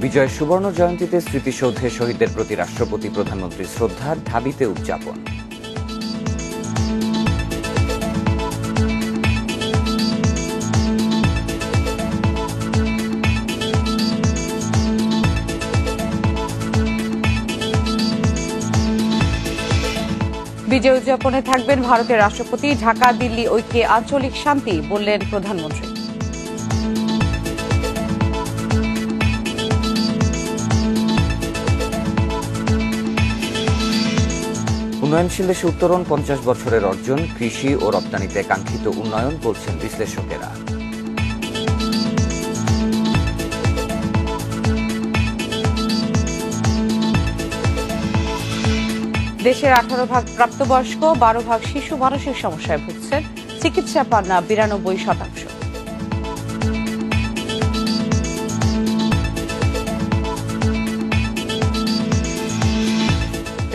বিজয় সুবর্ণ জয়ন্তীতে স্মৃতিসৌধে শহীদদের প্রতি রাষ্ট্রপতি প্রধানমন্ত্রী শ্রদ্ধার ঢাবিতে উদযাপন। বিজয় উদযাপনে থাকবেন ভারতের রাষ্ট্রপতি। ঢাকা দিল্লি ঐক্যে আঞ্চলিক শান্তি বললেন প্রধানমন্ত্রী। উন্নয়নশীল দেশে উত্তরণ 50 বছরের অর্জন, কৃষি ও রপ্তানিতে কাঙ্ক্ষিত উন্নয়ন বলছেন বিশ্লেষকেরা। দেশের 18 ভাগ প্রাপ্তবয়স্ক, 12 ভাগ শিশু মানসিক সমস্যায় ভুগছেন, চিকিৎসা পান না 92%।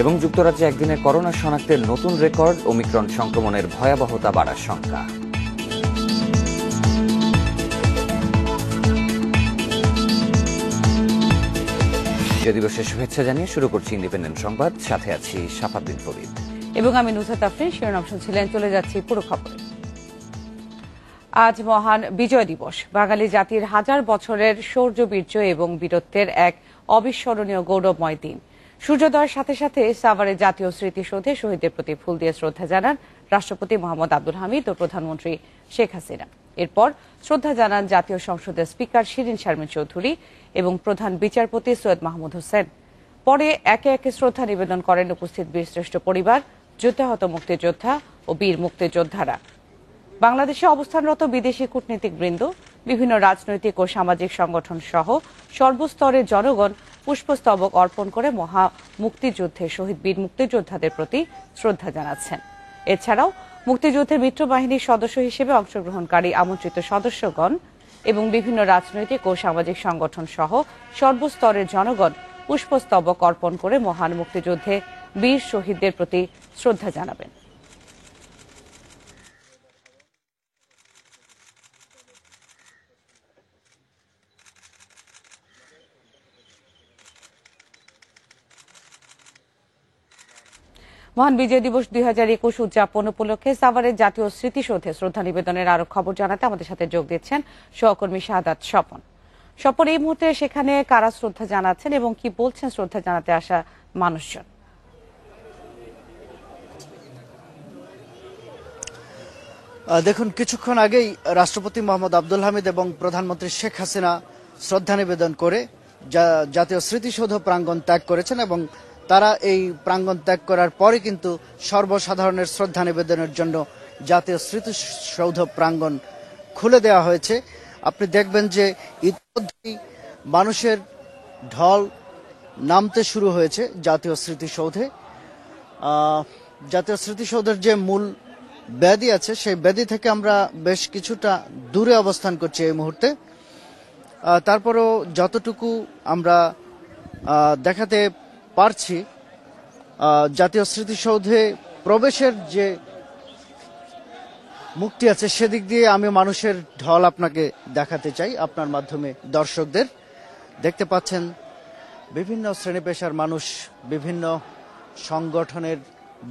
এবং যুক্তরাজ্যে একদিনে করোনা শনাক্তের নতুন রেকর্ড, ওমিক্রন সংক্রমণের ভয়াবহতা বাড়ার শঙ্কা। বিজয় দিবসের শুভেচ্ছা জানিয়ে শুরু করছি ইন্ডিপেন্ডেন্ট সংবাদ। সাথে আছি শাফাদ্দিন ফরিদ এবং আমি নুসরাত আফরিন। শিরোনাম শুনছিলেন, চলে যাচ্ছি পুরো খবরে। আজ মহান বিজয় দিবস। বাঙালি জাতির হাজার বছরের শৌর্যবীর্য এবং বীরত্বের এক অবিস্মরণীয় গৌরবময় দিন। সূর্যোদয়ের সাথে সাথে সাভারের জাতীয় স্মৃতিসৌধে শহীদদের প্রতি ফুল দিয়ে শ্রদ্ধা জানান রাষ্ট্রপতি মোহাম্মদ আব্দুল হামিদ ও প্রধানমন্ত্রী শেখ হাসিনা। এরপর শ্রদ্ধা জানান জাতীয় সংসদের স্পিকার শিরিন শারমিন চৌধুরী এবং প্রধান বিচারপতি সৈয়দ মাহমুদ হোসেন। পরে একে একে শ্রদ্ধা নিবেদন করেন উপস্থিত বীরশ্রেষ্ঠ পরিবার, যুদ্ধাহত মুক্তিযোদ্ধা ও বীর মুক্তিযোদ্ধারা। বাংলাদেশে অবস্থানরত বিদেশি কূটনীতিকবৃন্দ, বিভিন্ন রাজনৈতিক ও সামাজিক সংগঠন সহ সর্বস্তরের জনগণ পুষ্পস্তবক অর্পণ করে মহা মুক্তিযুদ্ধে শহীদ বীর মুক্তিযোদ্ধাদের প্রতি শ্রদ্ধা জানাচ্ছেন। এছাড়াও মুক্তিযুদ্ধের মিত্রবাহিনীর সদস্য হিসেবে অংশগ্রহণকারী আমন্ত্রিত সদস্যগণ এবং বিভিন্ন রাজনৈতিক ও সামাজিক সংগঠন সহ সর্বস্তরের জনগণ পুষ্পস্তবক অর্পণ করে মহান মুক্তিযুদ্ধে বীর শহীদদের প্রতি শ্রদ্ধা জানাবেন। মহান বিজয় দিবস 2021 উদযাপন উপলক্ষে সাভারের জাতীয় স্মৃতিসৌধে শ্রদ্ধা নিবেদনের আরো খবর জানাতে আমাদের সাথে যোগ দিচ্ছেন সহকর্মী শাহাদাত স্বপন। স্বপন, এই মুহূর্তে সেখানে কারা শ্রদ্ধা জানাচ্ছেন এবং কি বলছেন শ্রদ্ধা জানাতে আসা মানুষজন? দেখুন, কিছুক্ষণ আগেই রাষ্ট্রপতি মোহাম্মদ আব্দুল হামিদ এবং প্রধানমন্ত্রী শেখ হাসিনা শ্রদ্ধা নিবেদন করে জাতীয় স্মৃতিসৌধ প্রাঙ্গণ ত্যাগ করেছেন এবং তারা এই প্রাঙ্গণ ত্যাগ করার পরে কিন্তু সর্বসাধারণের শ্রদ্ধা নিবেদনের জন্য জাতীয় স্মৃতিসৌধ প্রাঙ্গণ খুলে দেওয়া হয়েছে। আপনি দেখবেন যে ইতিমধ্যেই মানুষের ঢল নামতে শুরু হয়েছে জাতীয় স্মৃতিসৌধে। জাতীয় স্মৃতিসৌধের যে মূল বেদি আছে সেই বেদি থেকে আমরা বেশ কিছুটা দূরে অবস্থান করছি এই মুহূর্তে। তারপরও যতটুকু আমরা দেখাতে পারছি, জাতীয় স্মৃতিসৌধে প্রবেশের যে মুখটি আছে সেদিক দিয়ে আমি মানুষের ঢল আপনাকে দেখাতে চাই আপনার মাধ্যমে। দর্শকদের দেখতে পাচ্ছেন বিভিন্ন শ্রেণী পেশার মানুষ, বিভিন্ন সংগঠনের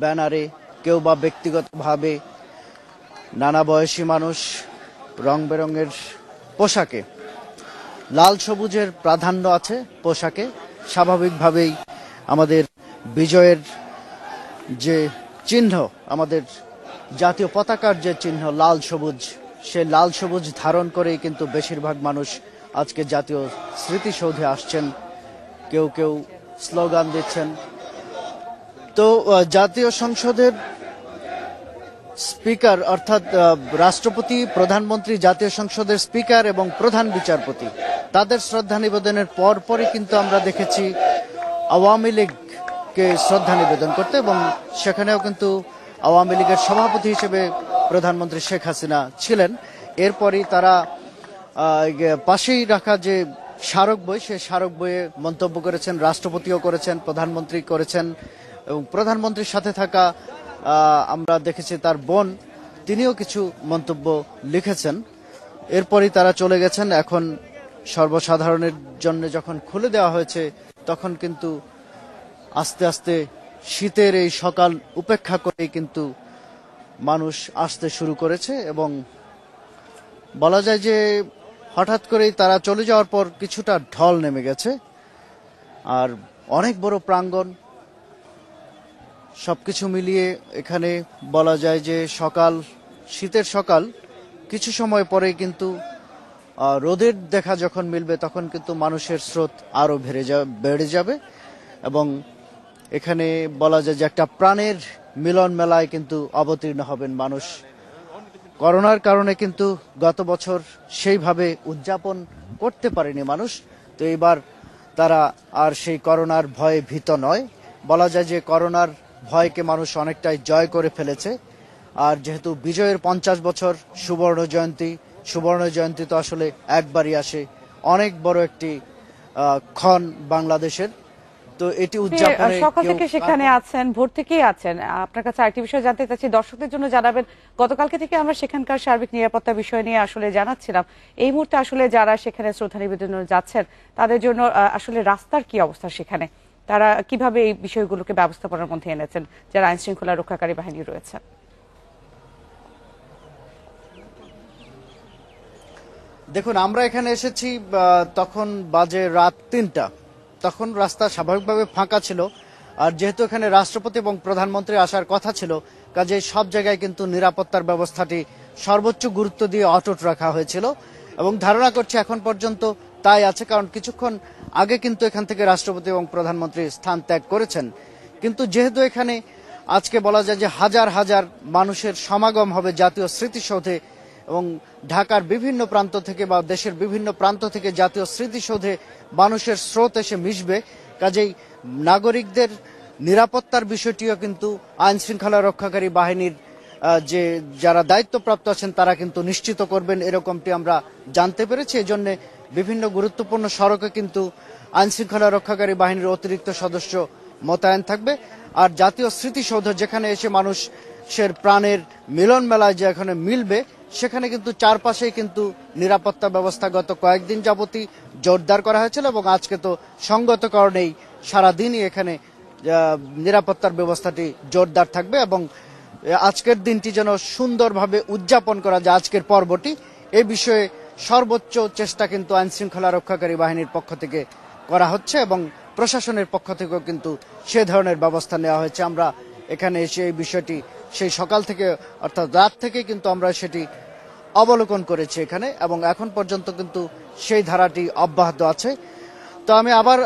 ব্যানারে, কেউ বা ব্যক্তিগতভাবে, নানা বয়সী মানুষ, রং বেরঙের পোশাকে। লাল সবুজের প্রাধান্য আছে পোশাকে। স্বাভাবিকভাবেই আমাদের বিজয়ের যে চিহ্ন, আমাদের জাতীয় পতাকার যে চিহ্ন লাল সবুজ, সেই লাল সবুজ ধারণ করেই কিন্তু বেশিরভাগ মানুষ আজকে জাতীয় স্মৃতিসৌধে আসছেন। কেউ কেউ স্লোগান দিচ্ছেন। তো জাতীয় সংসদের স্পিকার অর্থাৎ রাষ্ট্রপতি, প্রধানমন্ত্রী, জাতীয় সংসদের স্পিকার এবং প্রধান বিচারপতি তাদের শ্রদ্ধা নিবেদনের পরপরই কিন্তু আমরা দেখেছি আওয়ামী লীগকে শ্রদ্ধা নিবেদন করতে, এবং সেখানেও কিন্তু আওয়ামী লীগের সভাপতি হিসেবে প্রধানমন্ত্রী শেখ হাসিনা ছিলেন। এরপরই তারা পাশেই রাখা যে স্মারক বই, সেই স্মারক বইয়ে মন্তব্য করেছেন, রাষ্ট্রপতিও করেছেন, প্রধানমন্ত্রী করেছেন, এবং প্রধানমন্ত্রীর সাথে থাকা আমরা দেখেছি তার বোন, তিনিও কিছু মন্তব্য লিখেছেন। এরপরই তারা চলে গেছেন। এখন সর্বসাধারণের জন্য যখন খুলে দেওয়া হয়েছে তখন কিন্তু আস্তে আস্তে শীতের এই সকাল উপেক্ষা করে কিন্তু মানুষ আসতে শুরু করেছে এবং বলা যায় যে হঠাৎ করেই তারা চলে যাওয়ার পর কিছুটা ঢল নেমে গেছে। আর অনেক বড় প্রাঙ্গণ, সবকিছু মিলিয়ে এখানে বলা যায় যে শীতের সকাল কিছু সময় পরে কিন্তু রোদের দেখা যখন মিলবে তখন কিন্তু মানুষের স্রোত আরো বেড়ে যাবে এবং এখানে বলা যায় যে একটা প্রাণের মিলন মেলায় কিন্তু অবতীর্ণ হবেন মানুষ। করোনার কারণে কিন্তু গত বছর সেইভাবে উদযাপন করতে পারেনি মানুষ, তো এবার তারা আর সেই করোনার ভয়ে ভীত নয়। বলা যায় যে করোনার ভয়কে মানুষ অনেকটাই জয় করে ফেলেছে। আর যেহেতু বিজয়ের 50 বছর সুবর্ণ জয়ন্তী তো আসলে একবারই আসে, অনেক বড় একটি ক্ষণ বাংলাদেশের, তো এটি উদযাপনে সকাল থেকে সেখানে আছেন, ভোর থেকেই আছেন। আপনার কাছে আরেকটি বিষয় জানতে চাচ্ছি, দর্শকদের জন্য জানাবেন, গতকালকে থেকে আমরা সেখানকার সার্বিক নিরাপত্তা বিষয় নিয়ে আসলে জানাচ্ছিলাম। এই মুহূর্তে আসলে যারা সেখানে শ্রদ্ধা নিবেদনে যাচ্ছেন তাদের জন্য আসলে রাস্তার কি অবস্থা, সেখানে তারা কিভাবে এই বিষয়গুলোকে ব্যবস্থাপনার মধ্যে এনেছেন যারা আইন শৃঙ্খলা রক্ষাকারী বাহিনী রয়েছে? দেখুন, আমরা এখানে এসেছি তখন বাজে রাত 3টা, তখন রাস্তা স্বাভাবিকভাবে ফাঁকা ছিল। আর যেহেতু এখানে রাষ্ট্রপতি এবং প্রধানমন্ত্রী আসার কথা ছিল, কাজে সব জায়গায় কিন্তু নিরাপত্তার ব্যবস্থাটি সর্বোচ্চ গুরুত্ব দিয়ে অটুট রাখা হয়েছিল এবং ধারণা করছি এখন পর্যন্ত তাই আছে, কারণ কিছুক্ষণ আগে কিন্তু এখান থেকে রাষ্ট্রপতি এবং প্রধানমন্ত্রী স্থান ত্যাগ করেছেন। কিন্তু যেহেতু এখানে আজকে বলা যায় যে হাজার হাজার মানুষের সমাগম হবে জাতীয় স্মৃতিসৌধে এবং ঢাকার বিভিন্ন প্রান্ত থেকে বা দেশের বিভিন্ন প্রান্ত থেকে জাতীয় স্মৃতিসৌধে মানুষের স্রোত এসে মিশবে, কাজেই নাগরিকদের নিরাপত্তার বিষয়টিও কিন্তু আইন শৃঙ্খলা রক্ষাকারী বাহিনীর যে যারা দায়িত্বপ্রাপ্ত আছেন তারা কিন্তু নিশ্চিত করবেন, এরকমটি আমরা জানতে পেরেছি। এই জন্য বিভিন্ন গুরুত্বপূর্ণ সড়কে কিন্তু আইন শৃঙ্খলা রক্ষাকারী বাহিনীর অতিরিক্ত সদস্য মোতায়েন থাকবে। আর জাতীয় স্মৃতিসৌধ যেখানে এসে মানুষের প্রাণের মিলন মেলায় যেখানে মিলবে, সেখানে কিন্তু চারপাশেই কিন্তু নিরাপত্তা ব্যবস্থা গত কয়েকদিন যাবতই জোরদার করা হয়েছিল এবং আজকে তো সঙ্গত কারণেই সারাদিনই এখানে নিরাপত্তার ব্যবস্থাটি জোরদার থাকবে এবং আজকের দিনটি যেন সুন্দরভাবে উদযাপন করা যায়, আজকের পর্বটি, এই বিষয়ে সর্বোচ্চ চেষ্টা কিন্তু আইন শৃঙ্খলা রক্ষাকারী বাহিনীর পক্ষ থেকে করা হচ্ছে এবং প্রশাসনের পক্ষ থেকেও কিন্তু সে ধরনের ব্যবস্থা নেওয়া হয়েছে। আমরা এখানে এসে এই বিষয়টি সেই সকাল থেকে অর্থাৎ রাত থেকে কিন্তু আমরা সেটি অবলোকন করেছি এখানে এবং এখন পর্যন্ত কিন্তু সেই ধারাটি অব্যাহত আছে। তো আমি আবার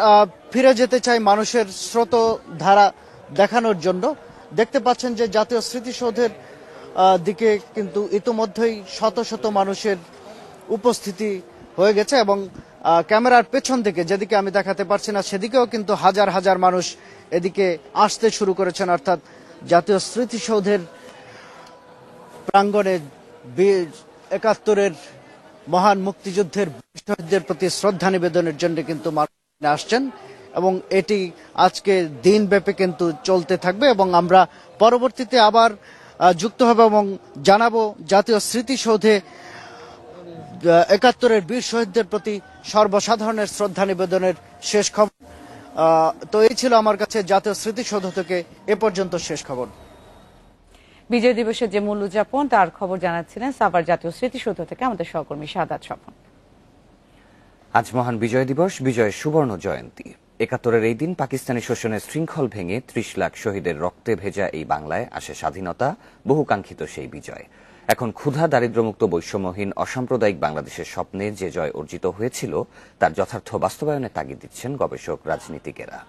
ফিরে যেতে চাই মানুষের স্রোত ধারা দেখানোর জন্য। দেখতে পাচ্ছেন যে জাতীয় স্মৃতিসৌধের দিকে কিন্তু ইতোমধ্যেই শত শত মানুষের উপস্থিতি হয়ে গেছে এবং ক্যামেরার পেছন দিকে যেদিকে আমি দেখাতে পারছি না সেদিকেও কিন্তু হাজার হাজার মানুষ এদিকে আসতে শুরু করেছেন, অর্থাৎ জাতীয় স্মৃতিসৌধের প্রাঙ্গণে ৭১-এর মহান মুক্তিযুদ্ধের শহীদদের প্রতি শ্রদ্ধা নিবেদনের জন্য কিন্তু মানুষ আসছেন এবং এটি আজকে দিনব্যাপী কিন্তু চলতে থাকবে এবং আমরা পরবর্তীতে আবার যুক্ত হব এবং জানাবো জাতীয় স্মৃতিসৌধে ৭১-এর বীর শহীদদের প্রতি সর্বসাধারণের শ্রদ্ধা নিবেদনের শেষ খবর। তো এই ছিল আমার কাছে জাতীয় স্মৃতিসৌধ থেকে এ পর্যন্ত শেষ খবর। বিজয় দিবসের যে মূল উদযাপন তার খবর জানাচ্ছিলেন সাভার জাতীয় স্মৃতিসৌধ থেকে আমাদের সহকর্মী শাহাদাত স্বপন। আজ মহান বিজয় দিবস, বিজয়ের সুবর্ণ জয়ন্তী। ৭১-এর এই দিন পাকিস্তানি শোষণের শৃঙ্খল ভেঙে ৩০ লাখ শহীদের রক্তে ভেজা এই বাংলায় আসে স্বাধীনতা, বহুকাঙ্ক্ষিত সেই বিজয়। এখন ক্ষুধা, দারিদ্র্যমুক্ত, বৈষম্যহীন, অসাম্প্রদায়িক বাংলাদেশের স্বপ্নে যে জয় অর্জিত হয়েছিল তার যথার্থ বাস্তবায়নের তাগিদ দিচ্ছেন গবেষক, রাজনীতিকেরা।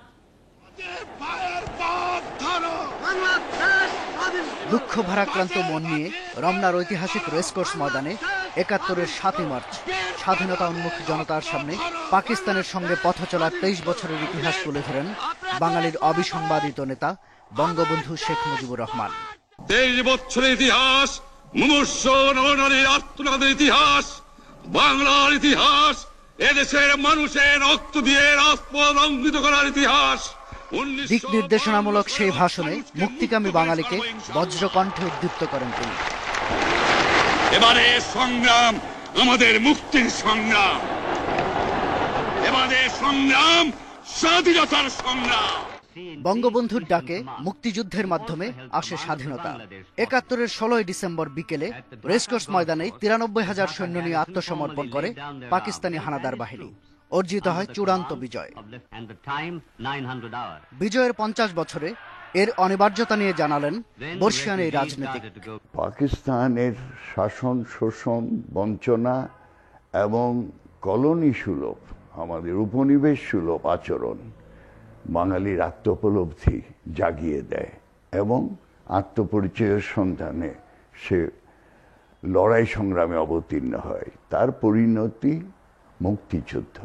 দুঃখ ভারাক্রান্ত মন নিয়ে রমনার ঐতিহাসিক রেসকোর্স ময়দানে ৭১-এর ৭ই মার্চ স্বাধীনতা উন্মুখী জনতার সামনে পাকিস্তানের সঙ্গে পথ চলার ২৩ বছরের ইতিহাস তুলে ধরেন বাঙালির অবিসংবাদিত নেতা বঙ্গবন্ধু শেখ মুজিবুর রহমান। ২৩ বছরের ইতিহাস, মুমূর্ষ নরনারীর আর্তনাদের ইতিহাস, বাংলার ইতিহাস, এদেশের মানুষের রক্ত দিয়ে রাজপথ রঞ্জিত করার ইতিহাস। দিক নির্দেশনামূলক সেই ভাষণে মুক্তিকামী বাঙালিকে বজ্রকণ্ঠে উদ্দীপ্ত করেন তিনি। এবারে সংগ্রাম আমাদের মুক্তির সংগ্রাম। এবারের সংগ্রাম স্বাধীনতার সংগ্রাম। বঙ্গবন্ধুর ডাকে মুক্তিযুদ্ধের মাধ্যমে আসে স্বাধীনতা। ৭১-এর ১৬ই ডিসেম্বর বিকেলে রেসকোর্স ময়দানে ৯৩,০০০ সৈন্য নিয়ে আত্মসমর্পণ করে পাকিস্তানি হানাদার বাহিনী। অর্জিত হয় চূড়ান্ত বিজয়। বিজয়ের ৫০ বছরে এর অনিবার্যতা নিয়ে জানালেন বর্ষিয়ান এই রাজনীতিক। পাকিস্তানের শাসন, শোষণ, বঞ্চনা এবং কলোনি সুলভ, আমাদের উপনিবেশ সুলভ আচরণ বাঙালির আত্মোপলব্ধি জাগিয়ে দেয় এবং আত্মপরিচয়ের সন্ধানে সে লড়াই সংগ্রামে অবতীর্ণ হয়। তার পরিণতি মুক্তিযুদ্ধ।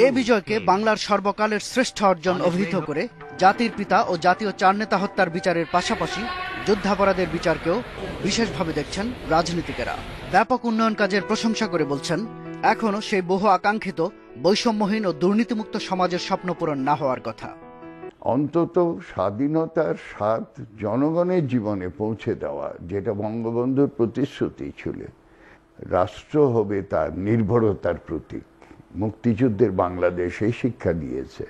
এ বিজয়কে বাংলার সর্বকালের শ্রেষ্ঠ অর্জন অভিহিত করে জাতির পিতা ও জাতীয় চার নেতা হত্যার বিচারের পাশাপাশি যুদ্ধাপরাধের বিচারকেও বিশেষভাবে দেখছেন রাজনীতিকেরা। ব্যাপক উন্নয়ন কাজের প্রশংসা করে বলছেন, এখনো সেই বহু আকাঙ্ক্ষিত বৈষম্যহীন ও দুর্নীতিমুক্ত সমাজের স্বপ্ন পূরণ না হওয়ার কথা। অন্তত স্বাধীনতার স্বাদ জনগণের জীবনে পৌঁছে দেওয়া, যেটা বঙ্গবন্ধুর প্রতিশ্রুতি ছিল। রাষ্ট্র হবে তার নির্ভরতার প্রতীক। মুক্তিযুদ্ধের বাংলাদেশ এই শিক্ষা দিয়েছে।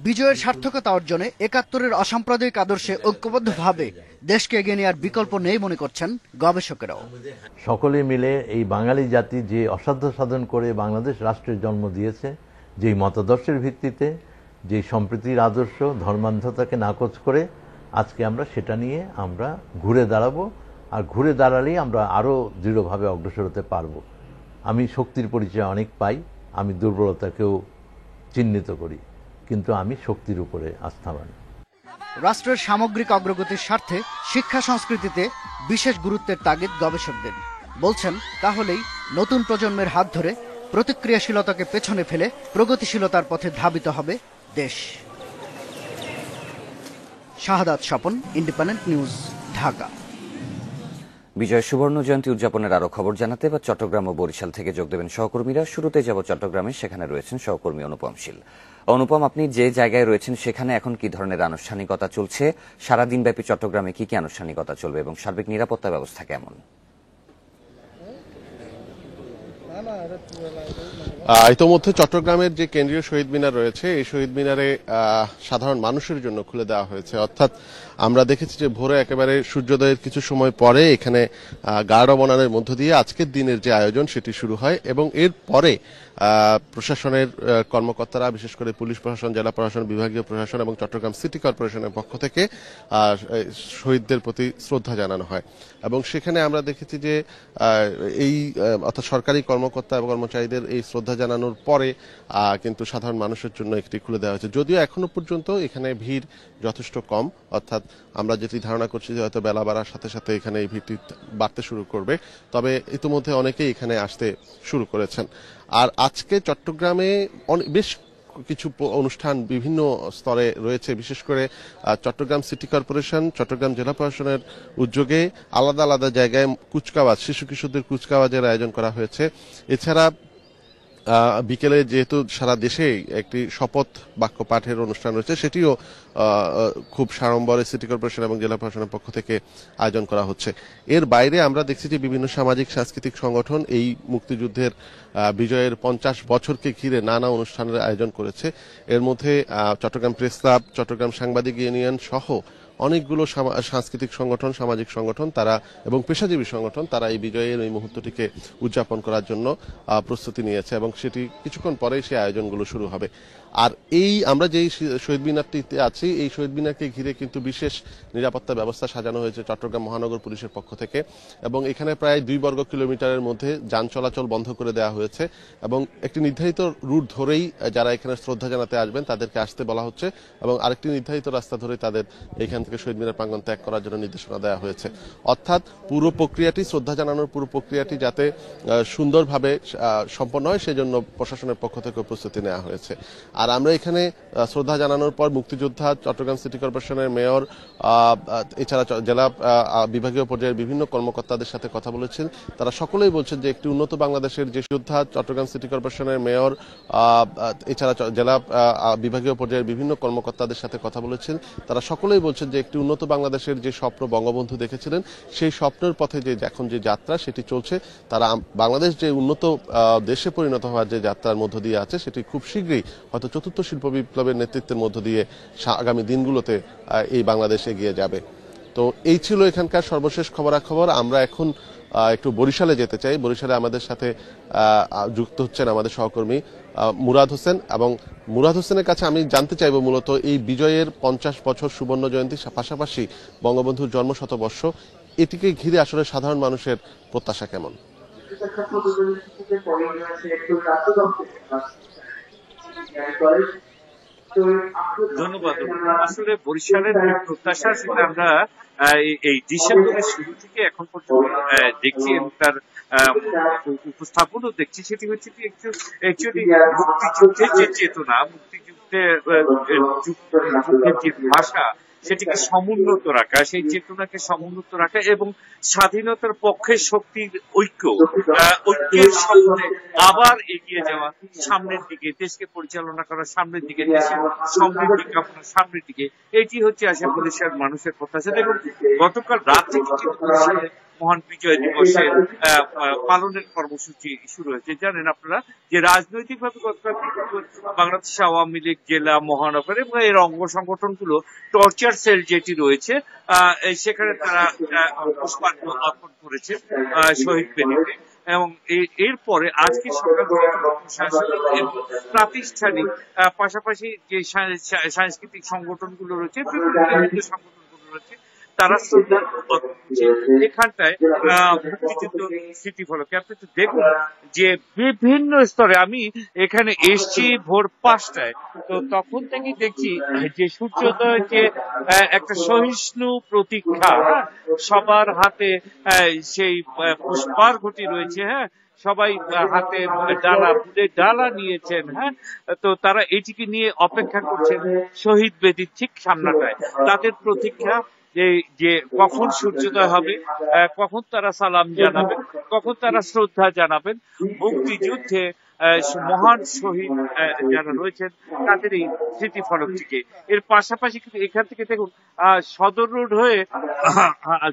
বিজয়ের সার্থকতা অর্জনে ৭১-এর অসাম্প্রদায়িক আদর্শে ঐক্যবদ্ধভাবে দেশকে এগিয়ে নেওয়ার বিকল্প নেই মনে করছেন গবেষকেরাও। সকলে মিলে এই বাঙালি জাতি যে অসাধ্য সাধন করে বাংলাদেশ রাষ্ট্রের জন্ম দিয়েছে, যেই মতাদর্শের ভিত্তিতে, যে সম্প্রীতির আদর্শ, ধর্মান্ধতাকে নাকচ করে আজকে আমরা সেটা নিয়ে আমরা ঘুরে দাঁড়াবো। আর ঘুরে দাঁড়ালেই আমরা আরও দৃঢ়ভাবে অগ্রসর হতে পারবো। আমি শক্তির পরিচয় অনেক পাই, আমি দুর্বলতাকেও চিহ্নিত করি, কিন্তু আমি শক্তির উপরে আস্থাবান। রাষ্ট্রের সামগ্রিক অগ্রগতির স্বার্থে শিক্ষা সংস্কৃতিতে বিশেষ গুরুত্বের তাগিদ গবেষকদের। বলছেন, তাহলেই নতুন প্রজন্মের হাত ধরে প্রতিক্রিয়াশীলতাকে পেছনে ফেলে প্রগতিশীলতার পথে ধাবিত হবে দেশ। শাহাদাত স্বপন, ইন্ডিপেন্ডেন্ট নিউজ, ঢাকা। বিজয় সুবর্ণ জয়ন্তী উদযাপনের আরো খবর জানাতে বা চট্টগ্রাম ও বরিশাল থেকে যোগ দেবেন সহকর্মীরা। শুরুতে যাব চট্টগ্রামে, সেখানে রয়েছেন সহকর্মী অনুপম শীল। অনুপম, আপনি যে জায়গায় রয়েছেন সেখানে এখন কি ধরনের আনুষ্ঠানিকতা চলছে? সারাদিন ব্যাপী চট্টগ্রামে কি কি আনুষ্ঠানিকতা চলবে এবং সার্বিক নিরাপত্তা ব্যবস্থা কেমন? ইতোমধ্যে চট্টগ্রামের যে কেন্দ্রীয় শহীদ মিনার রয়েছে, এই শহীদ মিনারে সাধারণ মানুষের জন্য খুলে দেওয়া হয়েছে। অর্থাৎ আমরা দেখেছি যে ভোরে একেবারে সূর্যোদয়ের কিছু সময় পরে এখানে গার্ড অব অনারের মধ্য দিয়ে আজকের দিনের যে আয়োজন সেটি শুরু হয় এবং এর পরে প্রশাসনের কর্মকর্তারা, বিশেষ করে পুলিশ প্রশাসন, জেলা প্রশাসন, বিভাগীয় প্রশাসন এবং চট্টগ্রাম সিটি কর্পোরেশনের পক্ষ থেকে শহীদদের প্রতি শ্রদ্ধা জানানো হয়। এবং সেখানে আমরা দেখেছি যে এই অর্থাৎ সরকারি কর্মকর্তা এবং কর্মচারীদের এই শ্রদ্ধা জানানোর পরে কিন্তু সাধারণ মানুষের জন্য একটি খুলে দেওয়া হয়েছে। যদিও এখনো পর্যন্ত এখানে ভিড় যথেষ্ট কম, অর্থাৎ আমরা যেটি ধারণা করছি যে হয়তো বেলা বাড়ার সাথে সাথে এখানে এই ভিড়টি বাড়তে শুরু করবে, তবে ইতিমধ্যে অনেকেই এখানে আসতে শুরু করেছেন। আর আজকে চট্টগ্রামে বেশ কিছু অনুষ্ঠান বিভিন্ন স্তরে রয়েছে। বিশেষ করে চট্টগ্রাম সিটি কর্পোরেশন, চট্টগ্রাম জেলা প্রশাসনের উদ্যোগে আলাদা আলাদা জায়গায় কুচকাওয়াজ, শিশু কিশোরদের কুচকাওয়াজের আয়োজন করা হয়েছে। এছাড়া বিকেলে যেহেতু সারা দেশে একটি শপথ বাক্য পাঠের অনুষ্ঠান রয়েছে, সেটিও খুব সাড়ম্বরে সিটি কর্পোরেশন এবং জেলা প্রশাসনের পক্ষ থেকে আয়োজন করা হচ্ছে। এর বাইরে আমরা দেখছি যে বিভিন্ন সামাজিক সাংস্কৃতিক সংগঠন এই মুক্তিযুদ্ধের বিজয়ের ৫০ বছরকে ঘিরে নানা অনুষ্ঠানের আয়োজন করেছে। এর মধ্যে চট্টগ্রাম প্রেস ক্লাব, চট্টগ্রাম সাংবাদিক ইউনিয়ন সহ অনেকগুলো সাংস্কৃতিক সংগঠন, সামাজিক সংগঠন তারা এবং পেশাজীবী সংগঠন তারা এই বিজয়ের এই মুহূর্তটিকে উদযাপন করার জন্য প্রস্তুতি নিয়েছে এবং সেটি কিছুক্ষণ পরেই সেই আয়োজনগুলো শুরু হবে। আর এই আমরা যেই শহীদ মিনারটিতে আছি, এই শহীদ মিনারকে ঘিরে কিন্তু বিশেষ নিরাপত্তা ব্যবস্থা সাজানো হয়েছে চট্টগ্রাম মহানগর পুলিশের পক্ষ থেকে এবং এখানে প্রায় ২ বর্গ কিলোমিটারের মধ্যে যান চলাচল বন্ধ করে দেওয়া হয়েছে এবং একটি নির্ধারিত রুট ধরেই যারা এখানে শ্রদ্ধা জানাতে আসবেন তাদেরকে আসতে বলা হচ্ছে এবং আরেকটি নির্ধারিত রাস্তা ধরে তাদের এখান থেকে শহীদ মিনার প্রাঙ্গণ ত্যাগ করার জন্য নির্দেশনা দেওয়া হয়েছে। অর্থাৎ পুরো প্রক্রিয়াটি, শ্রদ্ধা জানানোর পুরো প্রক্রিয়াটি যাতে সুন্দরভাবে সম্পন্ন হয় সেজন্য প্রশাসনের পক্ষ থেকে প্রস্তুতি নেওয়া হয়েছে। আর আমরা এখানে শ্রদ্ধা জানানোর পর মুক্তিযোদ্ধা, চট্টগ্রাম সিটি কর্পোরেশনের মেয়র, এছাড়া জেলা বিভাগীয় পর্যায়ের বিভিন্ন কর্মকর্তাদের সাথে কথা বলেছেন। তারা সকলেই বলছেন যে একটি উন্নত বাংলাদেশের যে যোদ্ধা, চট্টগ্রাম সিটি কর্পোরেশনের মেয়র, এছাড়া জেলা বিভাগীয় পর্যায়ের বিভিন্ন কর্মকর্তাদের সাথে কথা বলেছেন। তারা সকলেই বলছেন যে একটি উন্নত বাংলাদেশের যে স্বপ্ন বঙ্গবন্ধু দেখেছিলেন, সেই স্বপ্নের পথে যে এখন যে যাত্রা সেটি চলছে। তারা বাংলাদেশ যে উন্নত দেশে পরিণত হওয়ার যে যাত্রার মধ্য দিয়ে আছে, সেটি খুব শীঘ্রই হয়তো চতুর্থ শিল্প বিপ্লবের নেতৃত্বের মধ্য দিয়ে আগামী দিনগুলোতে এই বাংলাদেশ এগিয়ে যাবে। তো এই ছিল এখানকার সর্বশেষ খবরাখবর। আমরা এখন একটু বরিশালে যেতে চাই। বরিশালে আমাদের সাথে যুক্ত হচ্ছেন আমাদের সহকর্মী মুরাদ হোসেন, এবং মুরাদ হোসেনের কাছে আমি জানতে চাইব মূলত এই বিজয়ের 50 বছর সুবর্ণ জয়ন্তীর পাশাপাশি বঙ্গবন্ধুর জন্ম শতবর্ষ, এটিকে ঘিরে আসলে সাধারণ মানুষের প্রত্যাশা কেমন? ধন্যবাদ। আসলে বরিশালের যে প্রত্যাশা, সেটা আমরা এই ডিসেম্বরের শুরু থেকে এখন পর্যন্ত দেখছি এবং তার উপস্থাপনও দেখছি। সেটি হচ্ছে কি একচুয়ালি মুক্তিযুদ্ধের যে চেতনা, মুক্তিযুদ্ধের যে ভাষা, সেটিকে সমুন্নত রাখা, সেই চেতনাকে সমুন্নত রাখা এবং স্বাধীনতার পক্ষে শক্তির ঐক্যের সাথে আবার এগিয়ে যাওয়া, সামনের দিকে দেশকে পরিচালনা করা, সামনের দিকে দেশের সমৃদ্ধি কামনা, সামনের দিকে, এটি হচ্ছে আশা বরিশাল মানুষের প্রত্যাশা। এবং গতকাল রাত থেকে মহান বিজয় দিবসের পালনের কর্মসূচি শুরু হয়েছে। জানেন আপনারা যে রাজনৈতিকভাবে গতকাল বাংলাদেশ আওয়ামী লীগ জেলা, মহানগর এবং এর অঙ্গ সংগঠনগুলো টর্চার সেল যেটি রয়েছে সেখানে তারা পুষ্পার্ঘ্য অর্পণ করেছে শহীদ বেদিতে। এবং এরপরে আজকে সকাল থেকে প্রশাসনিক এবং প্রাতিষ্ঠানিক পাশাপাশি যে সাংস্কৃতিক সংগঠনগুলো রয়েছে, বিভিন্ন সংগঠনগুলো রয়েছে, তারা এখানটায় মুক্তিযুদ্ধ স্মৃতিফলকে আপনি তো দেখুন যে বিভিন্ন স্তরে, আমি এখানে এসছি ভোর 5টায়, তো তখন থেকেই দেখছি যে সূর্যোদয়ের যে একটা সহিষ্ণু প্রতীক্ষা, সবার হাতে সেই পুষ্পার্ঘ্যটি রয়েছে, হ্যাঁ, সবাই হাতে ফুলের ডালা নিয়েছেন, হ্যাঁ, তো তারা এটিকে নিয়ে অপেক্ষা করছেন শহীদ বেদির ঠিক সামনাটায়। তাদের প্রতীক্ষা যে কখন সূর্যোদয় হবে, কখন তারা সালাম জানাবেন, কখন তারা শ্রদ্ধা জানাবেন মুক্তিযুদ্ধে মহান শহীদ যারা রয়েছেন তাদের এই স্মৃতিফলকটিকে। এর পাশাপাশি কিন্তু এখান থেকে দেখুন সদর রোড হয়ে,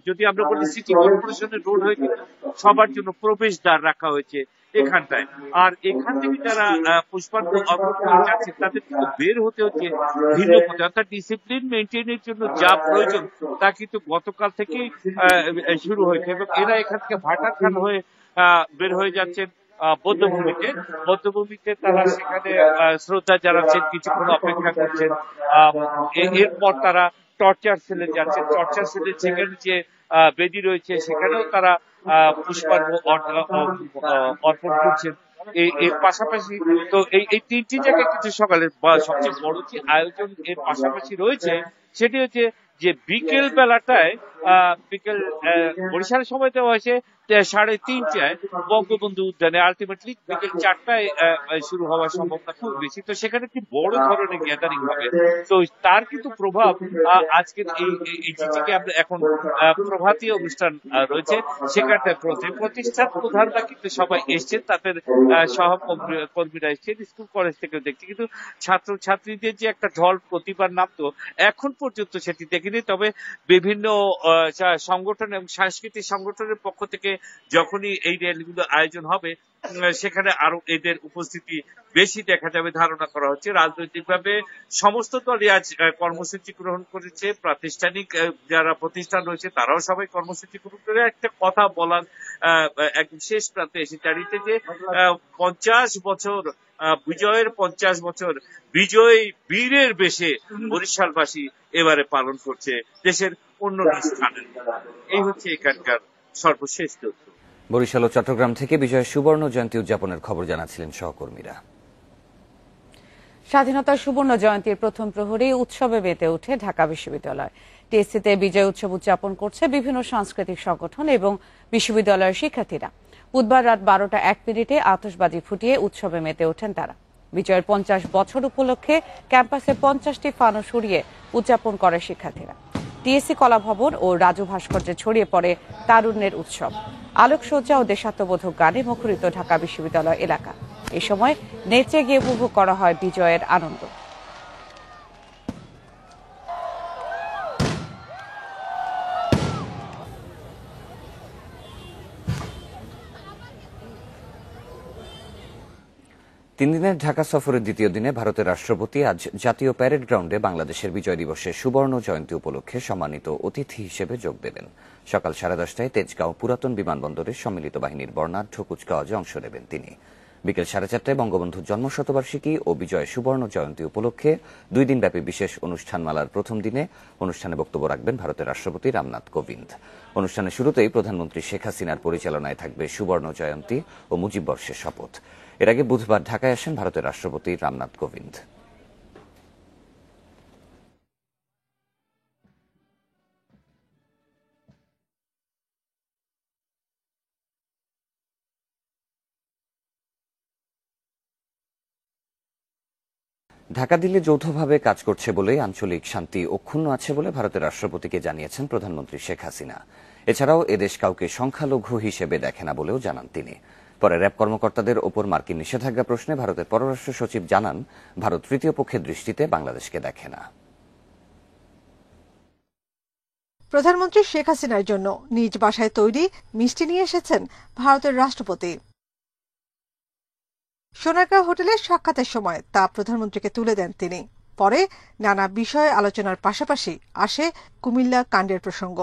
যদি আমরা বলি সিটি কর্পোরেশনের রোড হয়ে, কিন্তু সবার জন্য প্রবেশদ্বার রাখা হয়েছে এখানটায়। আর এখান থেকে যারা পুষ্পার্ঘ্য অর্পণ করে যাচ্ছে তাদের কিন্তু বের হতে হচ্ছে ভিন্ন পথে, অর্থাৎ ডিসিপ্লিন মেনটেনের জন্য যা প্রয়োজন তা কিন্তু গতকাল থেকেই শুরু হয়েছে। এবং এরা এখান থেকে ভাটারখান হয়ে বের হয়ে যাচ্ছেন বৌদ্ধভূমিতে তারা সেখানে শ্রদ্ধা জানাচ্ছেন, কিছুক্ষণ অপেক্ষা করছেন। এরপর তারা টর্চার সেলে যাচ্ছেন। টর্চার সেলে সেখানে যে বেদি রয়েছে সেখানেও তারা পুষ্পার্ঘ্য অর্পণ করছেন। এর পাশাপাশি তো এই তিনটি জায়গায় কিন্তু সকালের সবচেয়ে বড় যে আয়োজন এর পাশাপাশি রয়েছে, সেটি হচ্ছে যে বিকেল বেলাটায় বরিশালের সময় দেওয়া হয়েছে 3:30টায় বঙ্গবন্ধু উদ্যানে, আলটিমেটলি বিকেল 4টায় শুরু হওয়ার সম্ভাবনা খুব বেশি। তো সেখানে একটি বড় ধরনের গ্যাদারিং হবে। তো তার কিন্তু প্রভাব আজকের এই চিঠিকে আমরা এখন প্রভাতী অনুষ্ঠান রয়েছে সেখানটায় প্রতিষ্ঠান প্রধানরা কিন্তু সবাই এসছেন, তাদের সহকর্মীরা এসছেন, স্কুল কলেজ থেকেও দেখছি। কিন্তু ছাত্র ছাত্রীদের যে একটা ঢল প্রতিবার নামতো, এখন পর্যন্ত সেটি দেখিনি। তবে বিভিন্ন সংগঠন এবং সাংস্কৃতিক সংগঠনের পক্ষ থেকে যখনই এই র্যালিগুলো আয়োজন হবে, সেখানে আরো এদের উপস্থিতি বেশি দেখা যাবে ধারণা করা হচ্ছে। রাজনৈতিকভাবে সমস্ত দলই আজ কর্মসূচি গ্রহণ করেছে, প্রাতিষ্ঠানিক যারা প্রতিষ্ঠান রয়েছে তারাও সবাই কর্মসূচি গ্রহণ করে একটা কথা বলার একদম শেষ প্রান্তে এসে দাঁড়িয়েছে যে 50 বছর বিজয়ের 50 বছর বিজয় বীরের বেশে বরিশালবাসী এবারে পালন করছে দেশের অন্য স্থানে। এই হচ্ছে এখানকার সর্বশেষ তথ্য। বরিশাল ও চট্টগ্রাম থেকে বিজয়ের সুবর্ণ জয়ন্তী উদযাপনের খবর জানাচ্ছিলেন সহকর্মীরা। স্বাধীনতার সুবর্ণ জয়ন্তীর প্রথম প্রহরেই উৎসবে মেতে ওঠে ঢাকা বিশ্ববিদ্যালয়। টিএসসিতে বিজয় উৎসব উদযাপন করছে বিভিন্ন সাংস্কৃতিক সংগঠন এবং বিশ্ববিদ্যালয়ের শিক্ষার্থীরা। বুধবার রাত 12টা 1 মিনিটে আতশবাজি ফুটিয়ে উৎসবে মেতে ওঠেন তারা। বিজয়ের 50 বছর উপলক্ষে ক্যাম্পাসে 50টি ফানুস উড়িয়ে উদযাপন করে শিক্ষার্থীরা। টিএসসি কলা ভবন ও রাজু ভাস্কর্যে ছড়িয়ে পড়ে তারুণ্যের উৎসব। আলোকসজ্জা ও দেশাত্মবোধক গানে মুখরিত ঢাকা বিশ্ববিদ্যালয় এলাকা। এ সময় নেচে গিয়ে উপভোগ করা হয় বিজয়ের আনন্দ। তিন দিনের ঢাকা সফরের দ্বিতীয় দিনে ভারতের রাষ্ট্রপতি আজ জাতীয় প্যারেড গ্রাউন্ডে বাংলাদেশের বিজয় দিবসের সুবর্ণ জয়ন্তী উপলক্ষে সম্মানিত অতিথি হিসেবে যোগ দেবেন। সকাল 10:30টায় তেজগাঁও পুরাতন বিমানবন্দরে সম্মিলিত বাহিনীর বর্ণাঢ্য কুচকাওয়াজে অংশ নেবেন তিনি। বিকেল 4:30টায় বঙ্গবন্ধুর জন্মশতবার্ষিকী ও বিজয় সুবর্ণ জয়ন্তী উপলক্ষে 2 দিনব্যাপী বিশেষ অনুষ্ঠানমালার প্রথম দিনে অনুষ্ঠানে বক্তব্য রাখবেন ভারতের রাষ্ট্রপতি রামনাথ কোবিন্দ। অনুষ্ঠানের শুরুতেই প্রধানমন্ত্রী শেখ হাসিনার পরিচালনায় থাকবে সুবর্ণ জয়ন্তী ও মুজিববর্ষের শপথ। এর আগে বুধবার ঢাকায় আসেন ভারতের রাষ্ট্রপতি রামনাথ কোবিন্দ। ঢাকা দিল্লি যৌথভাবে কাজ করছে বলে আঞ্চলিক শান্তি অক্ষুণ্ণ আছে বলে ভারতের রাষ্ট্রপতিকে জানিয়েছেন প্রধানমন্ত্রী শেখ হাসিনা। এছাড়াও এদেশ কাউকে সংখ্যালঘু হিসেবে দেখে না বলেও জানান তিনি। পরে র্যাব কর্মকর্তাদের ওপর মার্কিন নিষেধাজ্ঞা প্রশ্নে ভারতের পররাষ্ট্র সচিব জানান, ভারত তৃতীয় পক্ষের দৃষ্টিতে বাংলাদেশকে দেখে না। প্রধানমন্ত্রী শেখ হাসিনার জন্য নিজ বাসায় তৈরি মিষ্টি নিয়ে এসেছেন ভারতের রাষ্ট্রপতি। সোনারগাঁও হোটেলে সাক্ষাতের সময় তা প্রধানমন্ত্রীকে তুলে দেন তিনি। পরে নানা বিষয়ে আলোচনার পাশাপাশি আসে কুমিল্লা কাণ্ডের প্রসঙ্গ।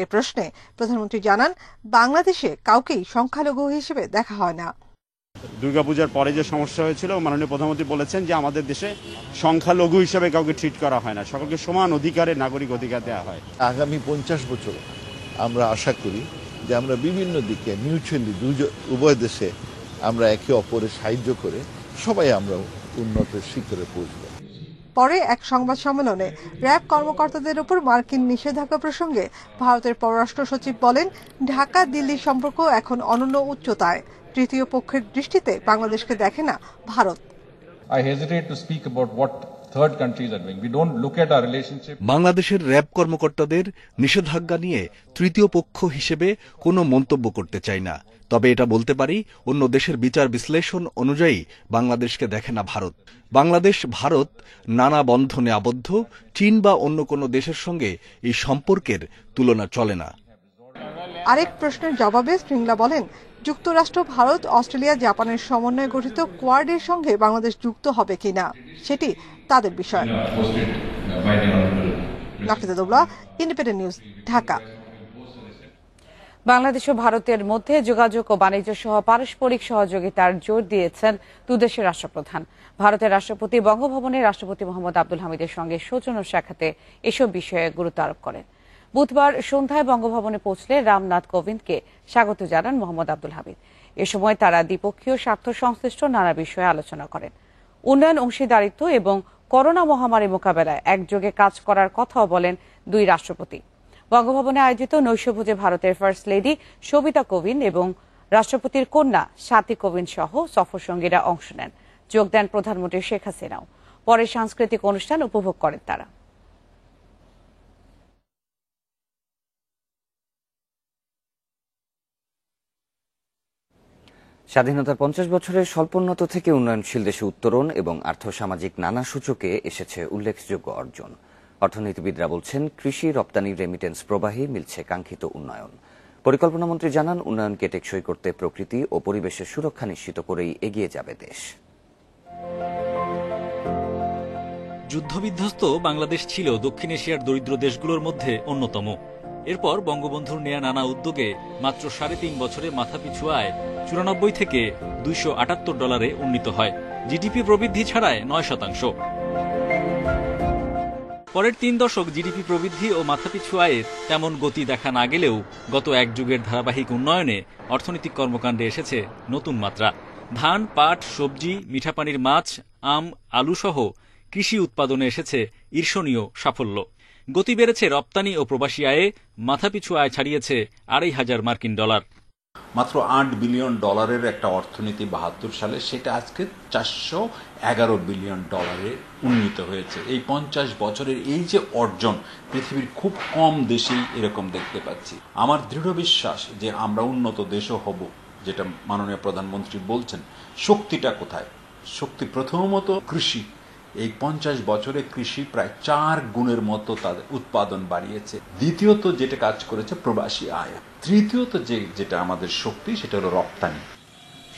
এ প্রশ্নে প্রধানমন্ত্রী জানান, বাংলাদেশে কাউকেই সংখ্যালঘু হিসেবে দেখা হয় না। দুর্গাপূজার পরে যে সমস্যা হয়েছিল, মাননীয় প্রধানমন্ত্রী বলেছেন যে আমাদের দেশে সংখ্যালঘু হিসেবে কাউকে ট্রিট করা হয় না, সকলকে সমান অধিকারে নাগরিক অধিকার দেওয়া হয়। আগামী 50 বছর আমরা আশা করি যে আমরা বিভিন্ন দিকে মিউচুয়ালি উভয় দেশে আমরা একে অপরের সাহায্য করে সবাই আমরা উন্নত শিখরে পৌঁছব। পরে এক সংবাদ সম্মেলনে র্যাব কর্মকর্তাদের উপর মার্কিন নিষেধাজ্ঞা প্রসঙ্গে ভারতের পররাষ্ট্র সচিব বলেন, ঢাকা দিল্লি সম্পর্ক এখন অনন্য উচ্চতায়। তৃতীয় পক্ষের দৃষ্টিতে বাংলাদেশকে দেখে না ভারত। বাংলাদেশের র্যাব কর্মকর্তাদের নিষেধাজ্ঞা নিয়ে তৃতীয় পক্ষ হিসেবে কোনো মন্তব্য করতে চাই না। তবে এটা বলতে পারি, অন্য দেশের বিচার বিশ্লেষণ অনুযায়ী বাংলাদেশকে দেখে না ভারত। বাংলাদেশ ভারত নানা বন্ধনে আবদ্ধ। চীন বা অন্য কোনো দেশের সঙ্গে এই সম্পর্কের তুলনা চলে না। আরেক প্রশ্নের জবাবে শ্রীংলা বলেন, যুক্তরাষ্ট্র, ভারত, অস্ট্রেলিয়া, জাপানের সমন্বয়ে গঠিত কোয়াডের সঙ্গে বাংলাদেশ যুক্ত হবে কিনা সেটি তাদের বিষয়। নাফিদা দৌলা, ইন্ডিপেন্ডেন্ট নিউজ, ঢাকা। বাংলাদেশ ও ভারতের মধ্যে যোগাযোগ ও বাণিজ্য সহ পারস্পরিক সহযোগিতার জোর দিয়েছেন দুদেশের রাষ্ট্রপ্রধান। ভারতের রাষ্ট্রপতি বঙ্গভবনে রাষ্ট্রপতি মোহাম্মদ আব্দুল হামিদের সঙ্গে সৌজন্য সাক্ষাতে এসব বিষয়ে গুরুত্ব আরোপ করেন। বুধবার সন্ধ্যায় বঙ্গভবনে পৌঁছলে রামনাথ কোবিন্দকে স্বাগত জানান মোহাম্মদ আব্দুল হামিদ। এ সময় তারা দ্বিপক্ষীয় স্বার্থ সংশ্লিষ্ট নানা বিষয়ে আলোচনা করেন। উন্নয়ন, অংশীদারিত্ব এবং করোনা মহামারী মোকাবেলায় একযোগে কাজ করার কথাও বলেন দুই রাষ্ট্রপতি। বঙ্গভবনে আয়োজিত নৈশভোজে ভারতের ফার্স্ট লেডি সবিতা কোবিন্দ এবং রাষ্ট্রপতির কন্যা স্বাতি কোবিন্দ সহ সফরসঙ্গীরা অংশ নেন। যোগ দেন প্রধানমন্ত্রী শেখ হাসিনাও। পরে সাংস্কৃতিক অনুষ্ঠান উপভোগ করেন তারা। স্বাধীনতার 50 বছরের স্বল্পোন্নত থেকে উন্নয়নশীল দেশে উত্তরণ এবং আর্থসামাজিক নানা সূচকে এসেছে উল্লেখযোগ্য অর্জন। অর্থনীতিবিদরা বলছেন, কৃষি, রপ্তানি, রেমিটেন্স প্রবাহে মিলছে কাঙ্ক্ষিত উন্নয়ন। পরিকল্পনামন্ত্রী জানান, উন্নয়নকে টেকসই করতে প্রকৃতি ও পরিবেশের সুরক্ষা নিশ্চিত করেই এগিয়ে যাবে দেশ। যুদ্ধবিধ্বস্ত বাংলাদেশ ছিল দক্ষিণ এশিয়ার দরিদ্র দেশগুলোর মধ্যে অন্যতম। এরপর বঙ্গবন্ধুর নেয়া নানা উদ্যোগে মাত্র 3.5 বছরে মাথাপিছু আয় 94 থেকে $278 উন্নীত হয়। জিডিপি প্রবৃদ্ধি ছাড়ায় 9%। পরের 3 দশক জিডিপি প্রবৃদ্ধি ও মাথাপিছু আয়ের তেমন গতি দেখা না গেলেও গত এক যুগের ধারাবাহিক উন্নয়নে অর্থনৈতিক কর্মকাণ্ডে এসেছে নতুন মাত্রা। ধান, পাট, সবজি, মিঠাপানির মাছ, আম, আলু সহ কৃষি উৎপাদনে এসেছে ঈর্ষণীয় সাফল্য। গতি বেড়েছে রপ্তানি ও প্রবাসী আয়ে, মাথাপিছু আয় ছাড়িয়েছে $2,500 মার্কিন। মাত্র $8 বিলিয়ন একটা অর্থনীতি 72 সালে, সেটা আজকে $411 বিলিয়ন উন্নীত হয়েছে। এই 50 বছরের এই যে অর্জন, পৃথিবীর খুব কম দেশেই এরকম দেখতে পাচ্ছি। আমার দৃঢ় বিশ্বাস যে আমরা উন্নত দেশও হব, যেটা মাননীয় প্রধানমন্ত্রী বলছেন। শক্তিটা কোথায়? শক্তি প্রথমত কৃষি। এই 50 বছরে কৃষি প্রায় 4 গুণের মতো তাদের উৎপাদন বাড়িয়েছে। দ্বিতীয়ত যেটা কাজ করেছে প্রবাসী আয়। তৃতীয়ত যেটা আমাদের শক্তি, সেটা হলো রপ্তানি।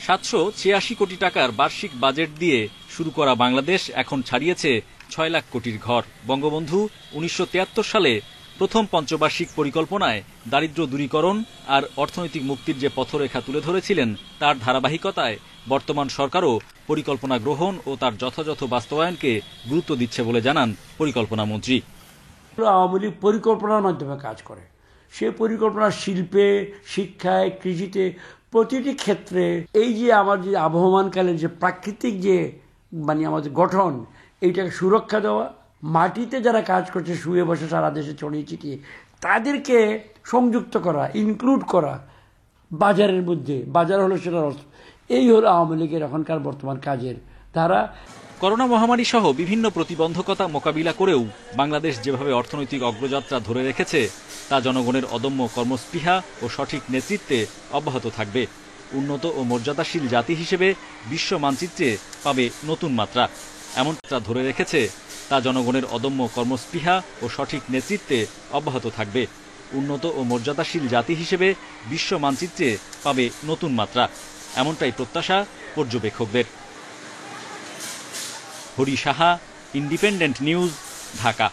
786 কোটি টাকার বার্ষিক বাজেট দিয়ে শুরু করা বাংলাদেশ এখন ছাড়িয়েছে 6 লাখ কোটির ঘর। বঙ্গবন্ধু 1973 সালে প্রথম পঞ্চবার্ষিক পরিকল্পনায় দারিদ্র্য দূরীকরণ আর অর্থনৈতিক মুক্তির যে পথরেখা তুলে ধরেছিলেন, তার ধারাবাহিকতায় বর্তমান সরকারও পরিকল্পনা গ্রহণ ও তার যথাযথ বাস্তবায়নকে গুরুত্ব দিচ্ছে বলে জানান পরিকল্পনা মন্ত্রী। আওয়ামী লীগ পরিকল্পনার মাধ্যমে কাজ করে। সে পরিকল্পনা শিল্পে, শিক্ষায়, কৃষিতে, প্রতিটি ক্ষেত্রে এই যে আমার যে আবহমানকালের যে প্রাকৃতিক যে আমাদের গঠন, এইটাকে সুরক্ষা দেওয়া, মাটিতে যারা কাজ করছে শুয়ে বসে সারা দেশে ছড়িয়ে ছিটিয়ে, তাদেরকে সংযুক্ত করা, ইনক্লুড করা বাজারের মধ্যে। বাজার হলো সেটার অর্থ। এই হলো আওয়ামী লীগের এখনকার বর্তমান কাজের ধারা। করোনা মহামারী সহ বিভিন্ন প্রতিবন্ধকতা মোকাবিলা করেও বাংলাদেশ যেভাবে অর্থনৈতিক অগ্রযাত্রা ধরে রেখেছে, তা জনগণের অদম্য কর্মস্পৃহা ও সঠিক নেতৃত্বে অব্যাহত থাকবে। উন্নত ও মর্যাদাশীল জাতি হিসেবে বিশ্ব মানচিত্রে পাবে নতুন মাত্রা। এমনটা ধরে রেখেছে, তা জনগণের অদম্য কর্মস্পৃহা ও সঠিক নেতৃত্বে অব্যাহত থাকবে। উন্নত ও মর্যাদাশীল জাতি হিসেবে বিশ্ব মানচিত্রে পাবে নতুন মাত্রা। এমনটাই প্রত্যাশা পর্যবেক্ষকদের। Hari Saha, Independent News, Dhaka.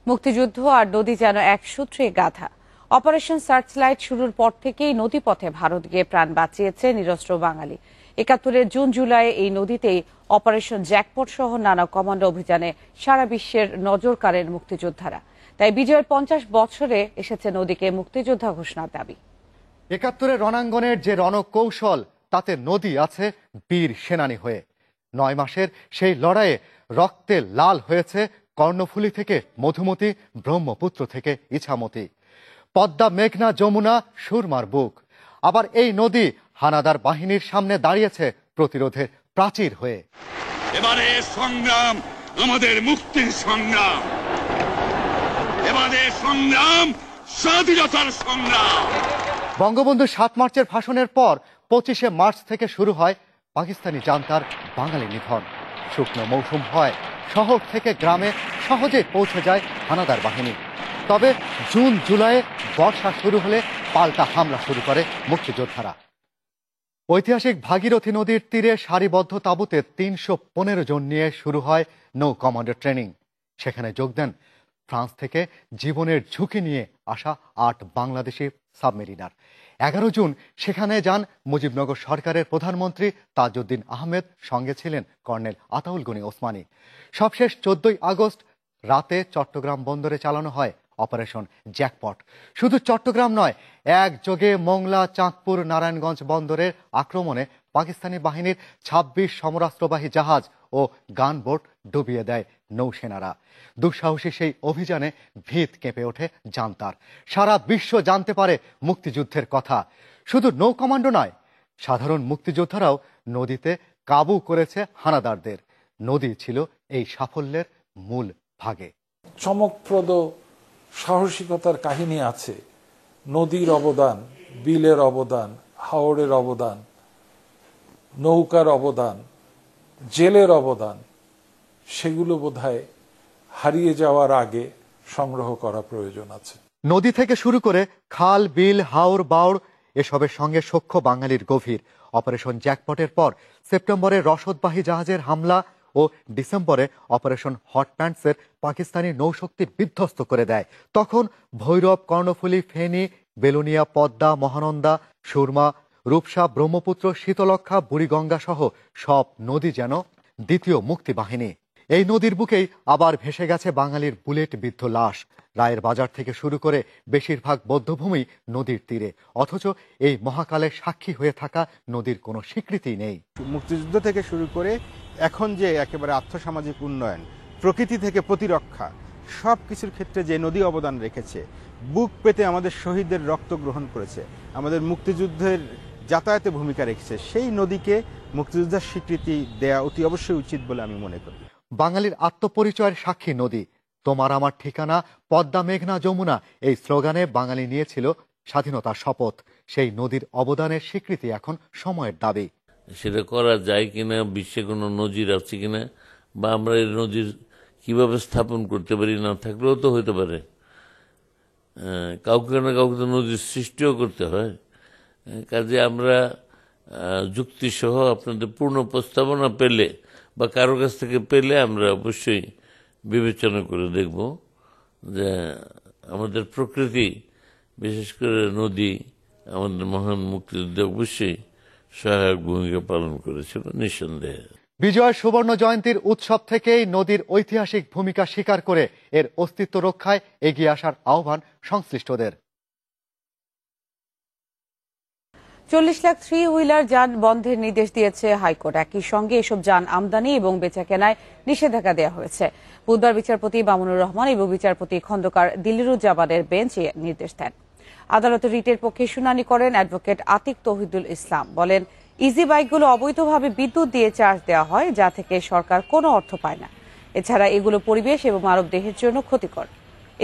মুক্তিযুদ্ধ আর নদী যেন এক সূত্রে গাঁথা। অপারেশন সার্চলাইট শুরুর পর থেকেই নদীপথে ভারত গিয়ে প্রাণ বাঁচিয়েছে নিরস্ত্র বাঙালি। ৭১-এর জুন জুলাই এই নদীতেই অপারেশন জ্যাকপট সহ নানা কমান্ডো অভিযানে সারা বিশ্বের নজর কাড়েন মুক্তিযোদ্ধারা। তাই বিজয়ের 50 বছরে এসেছে নদীকে মুক্তিযোদ্ধা ঘোষণার দাবি। ৭১-এর রণাঙ্গনের যে রণকৌশল, তাতে নদী আছে বীর সেনানী হয়ে। 9 মাসের সেই লড়াইয়ে রক্তে লাল হয়েছে কর্ণফুলী থেকে মধুমতি, ব্রহ্মপুত্র থেকে ইছামতি, পদ্মা, মেঘনা, যমুনা, সুরমার বুক। আবার এই নদী হানাদার বাহিনীর সামনে দাঁড়িয়েছে প্রতিরোধের প্রাচীর হয়ে। এবারে সংগ্রাম আমাদের মুক্তির সংগ্রাম, এবারে সংগ্রাম স্বাধীনতার সংগ্রাম। বঙ্গবন্ধু 7 মার্চের ভাষণের পর 25শে মার্চ থেকে শুরু হয় পাকিস্তানি জান্তার বাঙালি নিধন। শুকনো মৌসুম হয়, শহর থেকে গ্রামে সহজে পৌঁছে যায় হানাদার বাহিনী। তবে জুন জুলাইয়ে বর্ষা শুরু হলে পাল্টা হামলা শুরু করে মুক্তিযোদ্ধারা। ঐতিহাসিক ভাগীরথী নদীর তীরে সারিবদ্ধ তাঁবুতে 315 জন নিয়ে শুরু হয় নৌ কমান্ডো ট্রেনিং। সেখানে যোগ দেন ফ্রান্স থেকে জীবনের ঝুঁকি নিয়ে আসা 8 বাংলাদেশি সাবমেরিনার। 11 জুন সেখানে যান মুজিবনগর সরকারের প্রধানমন্ত্রী তাজউদ্দিন আহমেদ, সঙ্গে ছিলেন কর্নেল আতাউল গনি ওসমানী। সবশেষ 14 আগস্ট রাতে চট্টগ্রাম বন্দরে চালানো হয় অপারেশন জ্যাকপট। শুধু চট্টগ্রাম নয়, একযোগে মোংলা, চাঁদপুর, নারায়ণগঞ্জ বন্দরের আক্রমণে পাকিস্তানি বাহিনীর 26 সমরাস্ত্রবাহী জাহাজ ও গানবোট ডুবিয়ে দেয় নৌসেনারা। দুঃসাহসী সেই অভিযানে ভিত কেঁপে ওঠে জান্তার। সারা বিশ্ব জানতে পারে মুক্তিযুদ্ধের কথা। শুধু নৌ কমান্ডো নয়, সাধারণ মুক্তিযোদ্ধারাও নদীতে কাবু করেছে হানাদারদের। নদী ছিল এই সাফল্যের মূল ভাগে। চমকপ্রদ সাহসিকতার কাহিনী আছে। নদীর অবদান, বিলের অবদান, হাওড়ের অবদান, নৌকার অবদান, জেলের অবদান, সেগুলো বোধহয় হারিয়ে যাওয়ার আগে সংগ্রহ করা প্রয়োজন আছে। নদী থেকে শুরু করে খাল, বিল, হাওর, বাওড়, এসবের সঙ্গে সখ্য বাঙালির গভীর। অপারেশন জ্যাকপটের পর সেপ্টেম্বরে রসদবাহী জাহাজের হামলা ও ডিসেম্বরে অপারেশন হট প্যান্টসের পাকিস্তানি নৌশক্তি বিধ্বস্ত করে দেয়। তখন ভৈরব, কর্ণফুলী, ফেনী, বেলুনিয়া, পদ্মা, মহানন্দা, সুরমা, রূপসা, ব্রহ্মপুত্র, শীতলক্ষা, বুড়িগঙ্গা সহ সব নদী যেন দ্বিতীয় মুক্তি বাহিনী। এই নদীর বুকেই আবার ভেসে গেছে বাঙালির বুলেট বিদ্ধ লাশ। রায়ের বাজার থেকে শুরু করে বেশিরভাগ বধ্যভূমি নদীর তীরে, অথচ এই মহাকালের সাক্ষী হয়ে থাকা নদীর কোনো স্বীকৃতি নেই। মুক্তিযুদ্ধ থেকে শুরু করে এখন যে একেবারে আর্থসামাজিক উন্নয়ন, প্রকৃতি থেকে প্রতিরক্ষা, সব কিছুর ক্ষেত্রে যে নদী অবদান রেখেছে, বুক পেতে আমাদের শহীদদের রক্ত গ্রহণ করেছে, আমাদের মুক্তিযুদ্ধের যাতায়াতে ভূমিকা রেখেছে, সেই নদীকে মুক্তিযুদ্ধের স্বীকৃতি দেয়া অতি অবশ্যই উচিত বলে আমি মনে করি। বাঙালির আত্মপরিচয়ের সাক্ষী নদী, তোমার আমার ঠিকানা পদ্মা মেঘনা যমুনা, এই স্লোগানে বাঙালি নিয়েছিল স্বাধীনতার শপথ। সেই নদীর অবদানের স্বীকৃতি এখন সময়ের দাবি। সেটা করা যায় কিনা, বিশ্বে কোনো নজির আছে কিনা, বা আমরা এই নজির কিভাবে স্থাপন করতে পারি, না থাকলেও তো হইতে পারে। কাউকে না কাউকে তো নদীর সৃষ্টিও করতে হয়। কাজে আমরা যুক্তিসহ আপনাদের পূর্ণ প্রস্তাবনা পেলে বা কারো কাছ থেকে পেলে আমরা অবশ্যই বিবেচনা করে দেখব যে আমাদের প্রকৃতি, বিশেষ করে নদী আমাদের মহান মুক্তিযুদ্ধে অবশ্যই সহায়ক ভূমিকা পালন করেছিল নিঃসন্দেহে। বিজয় সুবর্ণ জয়ন্তীর উৎসব থেকেই নদীর ঐতিহাসিক ভূমিকা স্বীকার করে এর অস্তিত্ব রক্ষায় এগিয়ে আসার আহ্বান সংশ্লিষ্টদের। 40 লাখ থ্রি হুইলার যান বন্ধের নির্দেশ দিয়েছে হাইকোর্ট। একই সঙ্গে এসব যান আমদানি এবং বেচাকেনায় নিষেধাজ্ঞা দেওয়া হয়েছে। বুধবার বিচারপতি মামুনুর রহমান এবং বিচারপতি খন্দকার দিলরুজ্জামানের বেঞ্চ এ নির্দেশ দেন। আদালতের রিটের পক্ষে শুনানি করেন অ্যাডভোকেট আতিক তৌহিদুল ইসলাম। বলেন, ইজি বাইকগুলো অবৈধভাবে বিদ্যুৎ দিয়ে চার্জ দেওয়া হয়, যা থেকে সরকার কোনো অর্থ পায় না। এছাড়া এগুলো পরিবেশ এবং মানবদেহের জন্য ক্ষতিকর।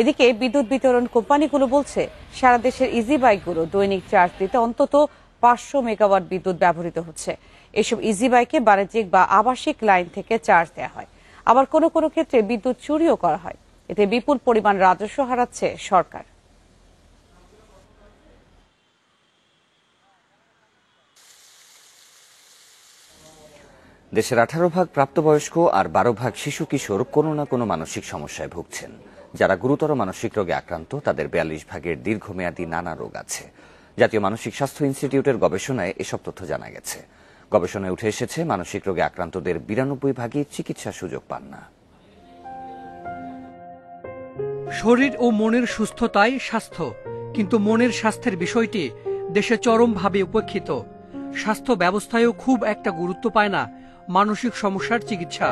এদিকে বিদ্যুৎ বিতরণ কোম্পানিগুলো বলছে, সারা দেশের ইজি বাইকগুলো দৈনিক চার্জ দিতে অন্তত 500 মেগাওয়াট বিদ্যুৎ ব্যবহৃত হচ্ছে। এসব ইজি বাইকে বাণিজ্যিক বা আবাসিক লাইন থেকে চার্জ দেওয়া হয়। আবার কোনো কোনো ক্ষেত্রে বিদ্যুৎ চুরিও করা হয়। এতে বিপুল পরিমাণ রাজস্ব হারাচ্ছে সরকার। দেশের 18 ভাগ প্রাপ্তবয়স্ক আর 12 ভাগ শিশু কিশোর কোনো না কোনো মানসিক সমস্যায় ভুগছেন। যারা গুরুতর মানসিক রোগে আক্রান্ত, তাদের 42 ভাগের দীর্ঘমেয়াদী নানা রোগ আছে। জাতীয় মানসিক স্বাস্থ্য ইনস্টিটিউটের গবেষণায় এসব তথ্য জানা গেছে। গবেষণায় উঠে এসেছে, মানসিক রোগে আক্রান্তদের 92 ভাগই চিকিৎসার সুযোগ পান না। শরীর ও মনের সুস্থতাই স্বাস্থ্য, কিন্তু মনের স্বাস্থ্যের বিষয়টি দেশে চরমভাবে উপেক্ষিত। স্বাস্থ্য ব্যবস্থায়ও খুব একটা গুরুত্ব পায় না মানসিক সমস্যার চিকিৎসা।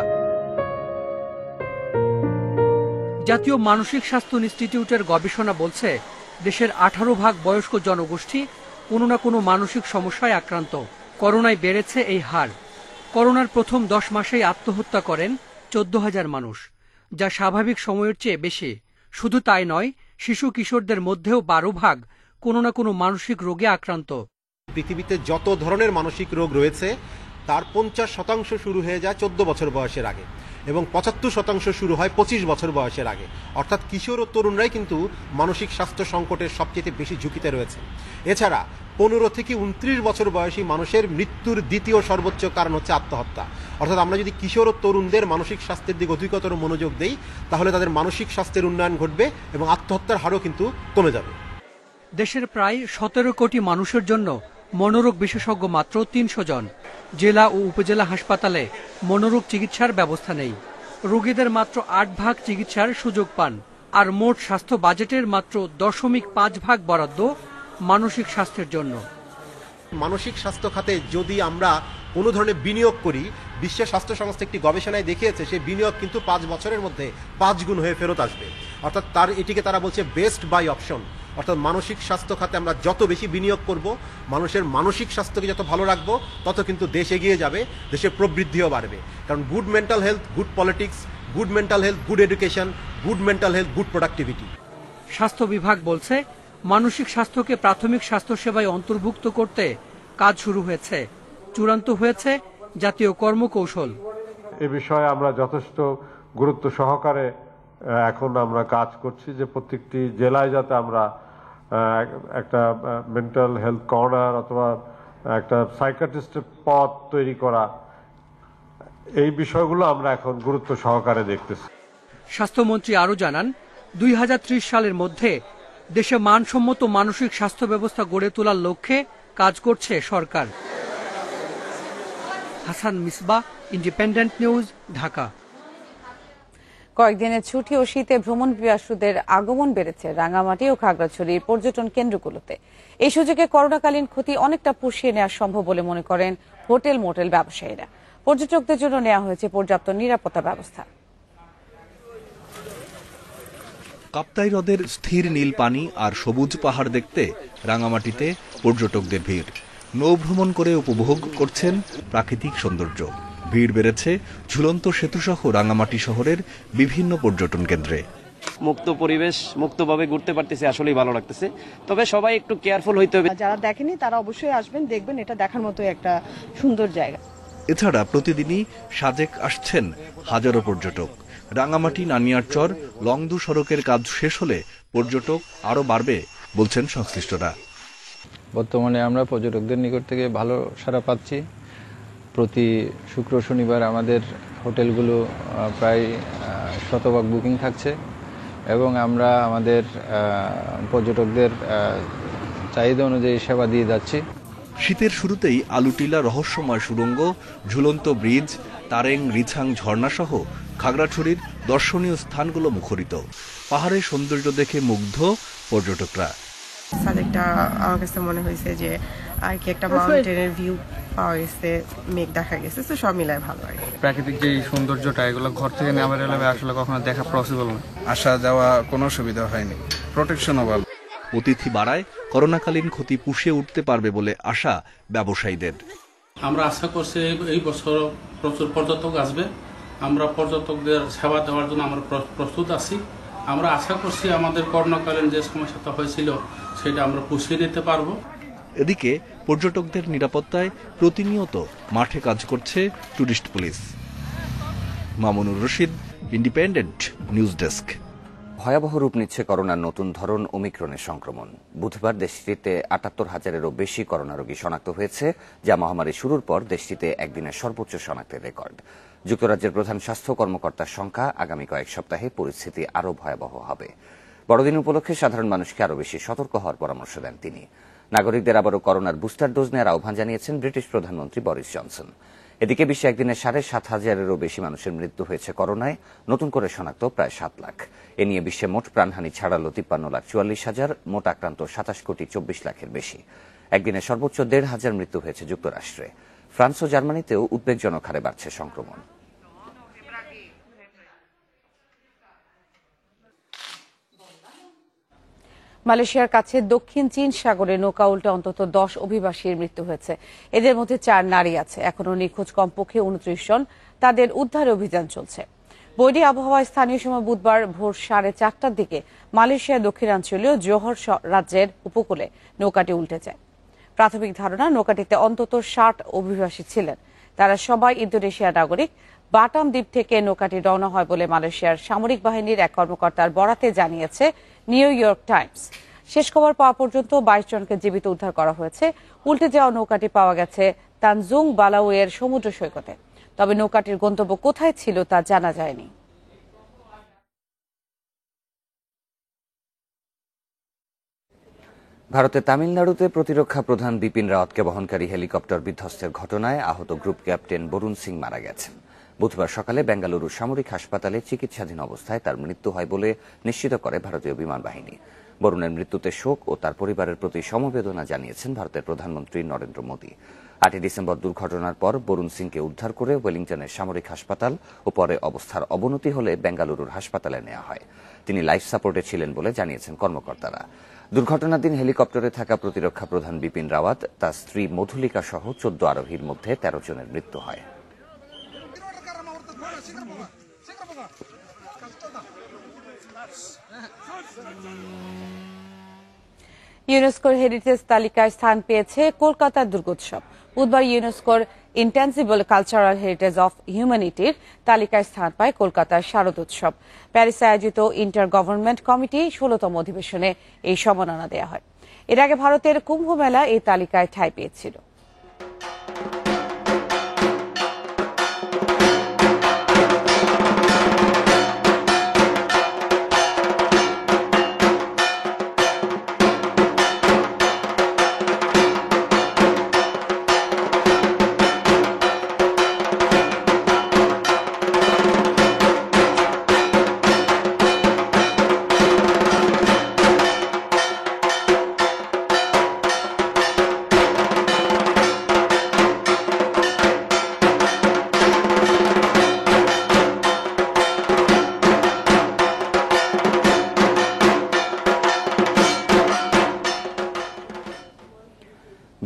জাতীয় মানসিক স্বাস্থ্য ইনস্টিটিউটের গবেষণা বলছে, দেশের 18 ভাগ বয়স্ক জনগোষ্ঠী কোনো না কোনো মানসিক সমস্যায় আক্রান্ত। করোনায় বেড়েছে এই হার। করোনার প্রথম 10 মাসেই আত্মহত্যা করেন 14,000 মানুষ, যা স্বাভাবিক সময়ের চেয়ে বেশি। শুধু তাই নয়, শিশু কিশোরদের মধ্যেও 12 ভাগ কোনো না কোনো মানসিক রোগে আক্রান্ত। পৃথিবীতে যত ধরনের মানসিক রোগ রয়েছে তার 50% শুরু হয়ে যায় 14 বছর বয়সের আগে, এবং 75% শুরু হয় 25 বছর বয়সের আগে। অর্থাৎ কিশোর ও তরুণরাই কিন্তু মানসিক স্বাস্থ্য সংকটের সবচেয়ে বেশি ঝুঁকিতে রয়েছে। এছাড়া 15 থেকে 29 বছর বয়সী মানুষের মৃত্যুর দ্বিতীয় সর্বোচ্চ কারণ হচ্ছে আত্মহত্যা। অর্থাৎ আমরা যদি কিশোর ও তরুণদের মানসিক স্বাস্থ্যের দিকে অধিকতর মনোযোগ দেই, তাহলে তাদের মানসিক স্বাস্থ্যের উন্নয়ন ঘটবে এবং আত্মহত্যার হারও কিন্তু কমে যাবে। দেশের প্রায় 17 কোটি মানুষের জন্য মনোরোগ বিশেষজ্ঞ মাত্র 300 জন। জেলা ও উপজেলা হাসপাতালে মনোরোগ চিকিৎসার ব্যবস্থা নেই। রোগীদের মাত্র 8 ভাগ চিকিৎসার সুযোগ পান। আর মোট স্বাস্থ্য বাজেটের মাত্র 0.5 ভাগ বরাদ্দ মানসিক স্বাস্থ্যের জন্য। মানসিক স্বাস্থ্য খাতে যদি আমরা কোনো ধরনের বিনিয়োগ করি, বিশ্ব স্বাস্থ্য সংস্থা একটি গবেষণায় দেখিয়েছে সেই বিনিয়োগ কিন্তু 5 বছরের মধ্যে 5 গুণ হয়ে ফেরত আসবে। অর্থাৎ এটিকে তারা বলছে বেস্ট বাই অপশন। অর্থাৎ মানসিক স্বাস্থ্য খাতে আমরা যত বেশি বিনিয়োগ করব, মানুষের মানসিক স্বাস্থ্যকে যত ভালো রাখবো, তত কিন্তু দেশ এগিয়ে যাবে, দেশের প্রবৃদ্ধিও বাড়বে। কারণ good mental health, good politics, good mental health, good education, good mental health, good productivity. স্বাস্থ্য বিভাগ বলছে, মানসিক স্বাস্থ্যকে প্রাথমিক স্বাস্থ্যসেবায় অন্তর্ভুক্ত করতে কাজ শুরু হয়েছে। চূড়ান্ত হয়েছে জাতীয় কর্মকৌশল। এ বিষয়ে আমরা যথেষ্ট গুরুত্ব সহকারে এখন আমরা কাজ করছি যে প্রত্যেকটি জেলায় যাতে আমরা একটা মেন্টাল হেলথ কর্নার অথবা একটা সাইকিয়াট্রিস্টের পদ তৈরি করা, এই বিষয়গুলো আমরা এখন গুরুত্ব সহকারে দেখতেছি। স্বাস্থ্যমন্ত্রী আরও জানান, 2030 সালের মধ্যে দেশে মানসম্মত মানসিক স্বাস্থ্য ব্যবস্থা গড়ে তোলার লক্ষ্যে কাজ করছে সরকার। Hasan Misbah, Independent News, Dhaka. কয়েকদিনের ছুটি ও শীতে ভ্রমণ পিপাসুদের আগমন বেড়েছে রাঙ্গামাটি ও খাগড়াছড়ির পর্যটন কেন্দ্রগুলোতে। এই সুযোগে করোনাকালীন ক্ষতি অনেকটা পুষিয়ে নেওয়া সম্ভব বলে মনে করেন হোটেল মোটেল ব্যবসায়ীরা। পর্যটকদের জন্য নেওয়া হয়েছে পর্যাপ্ত নিরাপত্তা ব্যবস্থা। কাপ্তাই হ্রদের স্থির নীল পানি আর সবুজ পাহাড় দেখতে রাঙামাটিতে পর্যটকদের ভিড়। নৌভ্রমণ করে উপভোগ করছেন প্রাকৃতিক সৌন্দর্য। ভিড় বেড়েছে ঝুলন্ত সেতুসহ রাঙামাটি শহরের বিভিন্ন পর্যটন কেন্দ্রে। মুক্ত পরিবেশ, মুক্তভাবে ঘুরতে পারতেছে, আসলেই ভালো লাগতেছে। তবে সবাই একটু কেয়ারফুল হইতে হবে। যারা দেখেনি তারা অবশ্যই আসবেন, দেখবেন, এটা দেখার মতো একটা সুন্দর জায়গা। এছাড়া প্রতিদিনই সাজেক আসছেন হাজারো পর্যটক। রাঙামাটি নানিয়ারচর লংদু সড়কের কাজ শেষ হলে পর্যটক আরও বাড়বে বলছেন সংশ্লিষ্টরা। বর্তমানে আমরা পর্যটকদের নিকট থেকে ভালো সাড়া পাচ্ছি। প্রতি শুক্র শনিবার আমাদের হোটেলগুলো প্রায় শতভাগ বুকিং থাকছে এবং আমরা আমাদের পর্যটকদের চাহিদা অনুযায়ী সেবা দিয়ে যাচ্ছি। শীতের শুরুতেই আলুটিলা রহস্যময় সুড়ঙ্গ, ঝুলন্ত ব্রিজ, তারেং রিছাং ঝর্ণাসহ খাগড়াছড়ির দর্শনীয় স্থানগুলো মুখরিত। পাহাড়ের সৌন্দর্য দেখে মুগ্ধ পর্যটকরা। সাজেকটা আমার কাছে মনে হয়েছে যে আর কি একটা মাউন্টেনের ভিউ পাওয়া গেছে, মেঘ দেখা গেছে, তো সব মিলায় ভালো আর কি। প্রাকৃতিক যে সৌন্দর্যটা এগুলো ঘর থেকে নেওয়া এলাকায় আসলে কখনো দেখা পসিবল না। আসা যাওয়া কোনো সুবিধা হয়নি, প্রোটেকশনও ভালো। অতিথি বাড়ায় করোনাকালীন ক্ষতি পুষিয়ে উঠতে পারবে বলে আশা ব্যবসায়ীদের। আমরা আশা করছি এই বছর প্রচুর পর্যটক আসবে। আমরা পর্যটকদের সেবা দেওয়ার জন্য আমরা প্রস্তুত আছি। আমরা আশা করছি আমাদের করোনাকালীন যে সমস্যাটা হয়েছিল সেটা আমরা পুষিয়ে দিতে পারবো। এদিকে পর্যটকদের নিরাপত্তায় প্রতিনিয়ত মাঠে কাজ করছে tourist police. Mamunur Rashid, independent News desk. ভয়াবহ রূপ নিচ্ছে করোনার নতুন ধরন ওমিক্রনের সংক্রমণ। বুধবার দেশটিতে ৭৮,০০০-এরও বেশি করোনা রোগী শনাক্ত হয়েছে, যা মহামারী শুরুর পর দেশটিতে একদিনের সর্বোচ্চ শনাক্তের রেকর্ড। যুক্তরাজ্যের প্রধান স্বাস্থ্য কর্মকর্তার সংখ্যা আগামী কয়েক সপ্তাহে পরিস্থিতি আরও ভয়াবহ হবে। বড়দিন উপলক্ষে সাধারণ মানুষকে আরও বেশি সতর্ক হওয়ার পরামর্শ দেন তিনি। নাগরিকদের আবারও করোনার বুস্টার ডোজ নেওয়ার আহ্বান জানিয়েছেন ব্রিটিশ প্রধানমন্ত্রী বরিস জনসন। এদিকে বিশ্বে একদিনে ৭,৫০০-এরও বেশি মানুষের মৃত্যু হয়েছে করোনায়, নতুন করে শনাক্ত প্রায় ৭ লাখ। এ নিয়ে বিশ্বে মোট প্রাণহানি ছাড়ালো ৫৩,৪৪,০০০, মোট আক্রান্ত ২৭,২৪,০০,০০০-এর বেশি। একদিনে সর্বোচ্চ ১,৫০০ মৃত্যু হয়েছে যুক্তরাষ্ট্রে। ফ্রান্স ও জার্মানিতেও উদ্বেগজনক হারে বাড়ছে সংক্রমণ। মালয়েশিয়ার কাছে দক্ষিণ চীন সাগরে নৌকা উল্টে অন্তত ১০ অভিবাসীর মৃত্যু হয়েছে। এদের মধ্যে ৪ নারী আছে। এখনও নিখোঁজ কমপক্ষে ২৯ জন। তাদের উদ্ধারে অভিযান চলছে। বৈরী আবহাওয়ায় স্থানীয় সময় বুধবার ভোর ৪:৩০টার দিকে মালয়েশিয়ার দক্ষিণাঞ্চলীয় জোহর রাজ্যের উপকূলে নৌকাটি উল্টে যায়। প্রাথমিক ধারণা, নৌকাটিতে অন্তত ৬০ অভিবাসী ছিলেন। তারা সবাই ইন্দোনেশিয়ার নাগরিক। বাটাম দ্বীপ থেকে নৌকাটি রওনা হয় বলে মালয়েশিয়ার সামরিক বাহিনীর এক কর্মকর্তার বরাতে জানিয়েছে নিউ ইয়র্ক টাইমস। শেষ খবর পাওয়া পর্যন্ত ২২ জনকে জীবিত উদ্ধার করা হয়েছে। উল্টে যাওয়া নৌকাটি পাওয়া গেছে তানজুং বালাউয়ের সমুদ্র সৈকতে। তবে নৌকাটির গন্তব্য কোথায় ছিল তা জানা যায়নি। ভারতের তামিলনাড়ুতে প্রতিরক্ষা প্রধান বিপিন রাওয়াতকে বহনকারী হেলিকপ্টার বিধ্বস্তের ঘটনায় আহত গ্রুপ ক্যাপ্টেন বরুণ সিং মারা গেছেন। বুধবার সকালে বেঙ্গালুরু সামরিক হাসপাতালে চিকিৎসাধীন অবস্থায় তার মৃত্যু হয় বলে নিশ্চিত করে ভারতীয় বিমান বাহিনী। বরুণের মৃত্যুতে শোক ও তার পরিবারের প্রতি সমবেদনা জানিয়েছেন ভারতের প্রধানমন্ত্রী নরেন্দ্র মোদী। ৮ ডিসেম্বর দুর্ঘটনার পর বরুণ সিংকে উদ্ধার করে ওয়েলিংটনের সামরিক হাসপাতাল ও পরে অবস্থার অবনতি হলে বেঙ্গালুরুর হাসপাতালে নেওয়া হয়। তিনি লাইফ সাপোর্টে ছিলেন বলে জানিয়েছেন কর্মকর্তারা। দুর্ঘটনার দিন হেলিকপ্টারে থাকা প্রতিরক্ষা প্রধান বিপিন রাওয়াত, তার স্ত্রী মধুলিকা সহ ১৪ আরোহীর মধ্যে ১৩ জনের মৃত্যু হয়। ইউনেস্কোর হেরিটেজ তালিকায় স্থান পেয়েছে কলকাতার দুর্গোৎসব। বুধবার ইউনেস্কোর ইনট্যাঞ্জিবল কালচারাল হেরিটেজ অফ হিউম্যানিটির তালিকায় স্থান পায় কলকাতার শারদোৎসব। প্যারিসে আয়োজিত ইন্টার গভর্নমেন্ট কমিটি ১৬তম অধিবেশনে এই সম্মাননা দেওয়া হয়। এর আগে ভারতের কুম্ভ মেলা এই তালিকায় ঠাঁই পেয়েছিল।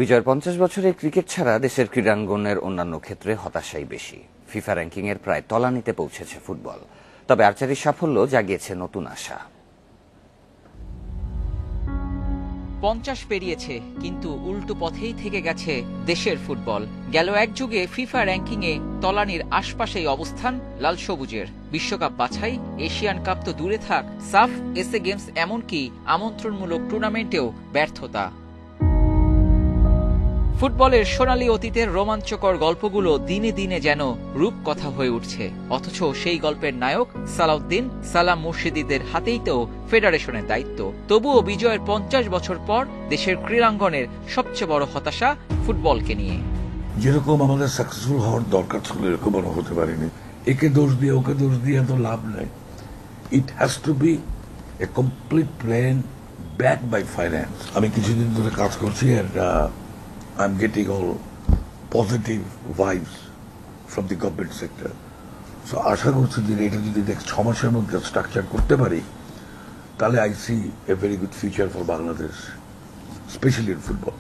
বিজয়ের 50 বছরে ক্রিকেট ছাড়া দেশের ক্রীড়াঙ্গনের অন্যান্য ক্ষেত্রে হতাশাই বেশি। ফিফা র্যাঙ্কিংয়ের প্রায় তলানিতে পৌঁছেছে ফুটবল। তবে আর্চারির সাফল্য জাগিয়েছে নতুন আশা। 50 পেরিয়েছে, কিন্তু উল্টো পথেই থেকে গেছে দেশের ফুটবল। গেল এক যুগে ফিফা র্যাঙ্কিংয়ে তলানির আশপাশেই অবস্থান লাল সবুজের। বিশ্বকাপ বাছাই, এশিয়ান কাপ তো দূরে থাক, সাফ, এসএ গেমস এমনকি আমন্ত্রণমূলক টুর্নামেন্টেও ব্যর্থতা। ফুটবলের সোনালী অতীতের রোমাঞ্চকর গল্পগুলো দিনে দিনে যেন রূপকথা হয়ে উঠছে, অথচ সেই গল্পের নায়ক সালাউদ্দিন, সালাম মুর্শিদিদের হাতেই তো ফেডারেশনের দায়িত্ব। তবুও বিজয়ের 50 বছর পর দেশের ক্রীড়াঙ্গনের সবচেয়ে বড় হতাশা ফুটবলকে নিয়ে। যেরকম আমাদের সাকসেসফুল হওয়ার দরকার ছিল এরকম আমরা হতে পারিনি। একে দোষ দিয়ে ওকে দোষ দিয়ে এত লাভ নেই। It has to be a complete plan back by finance. আমি কিছুদিন ধরে কাজ করছি আর I'm getting all positive vibes from the government sector. So আশা করছি যে এটা যদি নেক্সট 6 মাসের মধ্যে স্ট্রাকচার করতে পারি, তাহলে I see a very good future for Bangladesh, especially in football.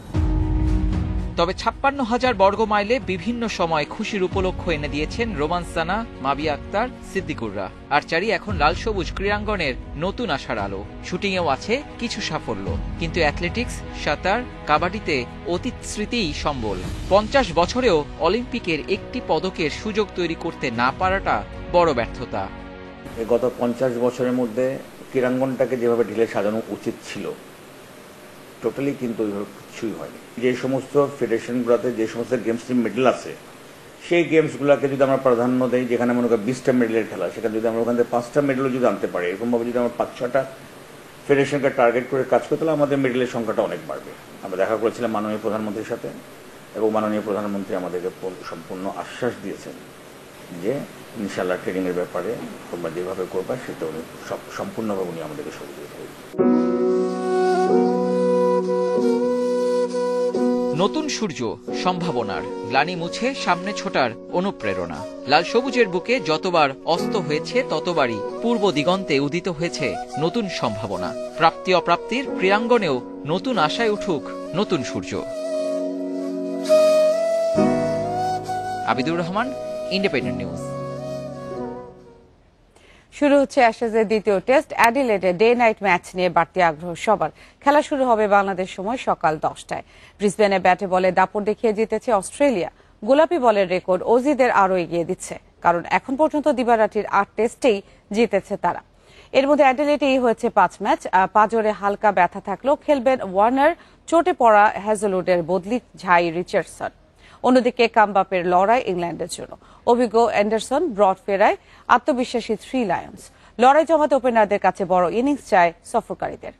তবে 56,000 বর্গ মাইলে বিভিন্ন সময় খুশির উপলক্ষ এনে দিয়েছেন রোমান্সানা, মাবিয়া আক্তার, সিদ্দিকুররা। আর্চারি এখন লাল সবুজ ক্রীড়াঙ্গনের নতুন আশার আলো। শুটিংয়েও আছে কিছু সাফল্য, কিন্তু অ্যাথলেটিক্স, সাঁতার, কাবাডিতে অতীত স্মৃতিই সম্বল। 50 বছরেও অলিম্পিকের একটি পদকের সুযোগ তৈরি করতে না পারাটা বড় ব্যর্থতা। গত 50 বছরের মধ্যে ক্রীড়াঙ্গনটাকে যেভাবে ঢেলে সাজানো উচিত ছিল, টোটালি কিন্তু কিছুই হয়নি। যে সমস্ত ফেডারেশনগুলোতে যে সমস্ত গেমস মেডেল আছে, সেই গেমসগুলোকে যদি আমরা প্রাধান্য দেই, যেখানে মনে করি 20টা মেডেলের খেলা, সেখানে যদি আমরা ওখান থেকে 5টা মেডেলও যদি আনতে পারি, এরকমভাবে যদি আমরা 5-6টা ফেডারেশনকে টার্গেট করে কাজ করতে হলে আমাদের মেডেলের সংখ্যাটা অনেক বাড়বে। আমরা দেখা করেছিলাম মাননীয় প্রধানমন্ত্রীর সাথে, এবং মাননীয় প্রধানমন্ত্রী আমাদেরকে সম্পূর্ণ আশ্বাস দিয়েছেন যে ইনশাআল্লাহ ট্রেনিংয়ের ব্যাপারে তোমরা যেভাবে করবা সেটা উনি সম্পূর্ণভাবে উনি আমাদেরকে সহযোগিতা করবেন। নতুন সূর্য, সম্ভাবনার গ্লানি মুছে সামনে ছোটার অনুপ্রেরণা। লাল সবুজের বুকে যতবার অস্ত হয়েছে, ততবারই পূর্ব দিগন্তে উদিত হয়েছে নতুন সম্ভাবনা। প্রাপ্তি অপ্রাপ্তির ক্রীড়াঙ্গনেও নতুন আশায় উঠুক নতুন সূর্য। Abidur Rahman, Independent News. শুরু হচ্ছে অ্যাশেজের দ্বিতীয় টেস্ট। অ্যাডিলেডে ডে নাইট ম্যাচ নিয়ে বাড়তি আগ্রহ সবার। খেলা শুরু হবে বাংলাদেশ সময় সকাল 10টায়। ব্রিসবেনে ব্যাটে বলে দাপট দেখিয়ে জিতেছে অস্ট্রেলিয়া। গোলাপি বলের রেকর্ড অজিদের আরও এগিয়ে দিচ্ছে, কারণ এখন পর্যন্ত দিবারাত্রির 8 টেস্টেই জিতেছে তারা। এর মধ্যে অ্যাডিলেডেই হয়েছে 5 ম্যাচ। পাঁজরে হালকা ব্যথা থাকলেও খেলবেন ওয়ার্নার, চোটে পড়া হ্যাজেলউডের বদলি ঝাই রিচার্ডসন। অন্যদিকে কামবাপের লড়াই ইংল্যান্ডের জন্য। অভিজ্ঞ অ্যান্ডারসন ব্রড ফেরায় আত্মবিশ্বাসী 3 লায়ন্স। লড়াই জমাতে ওপেনারদের কাছে বড় ইনিংস চায় সফরকারীদের।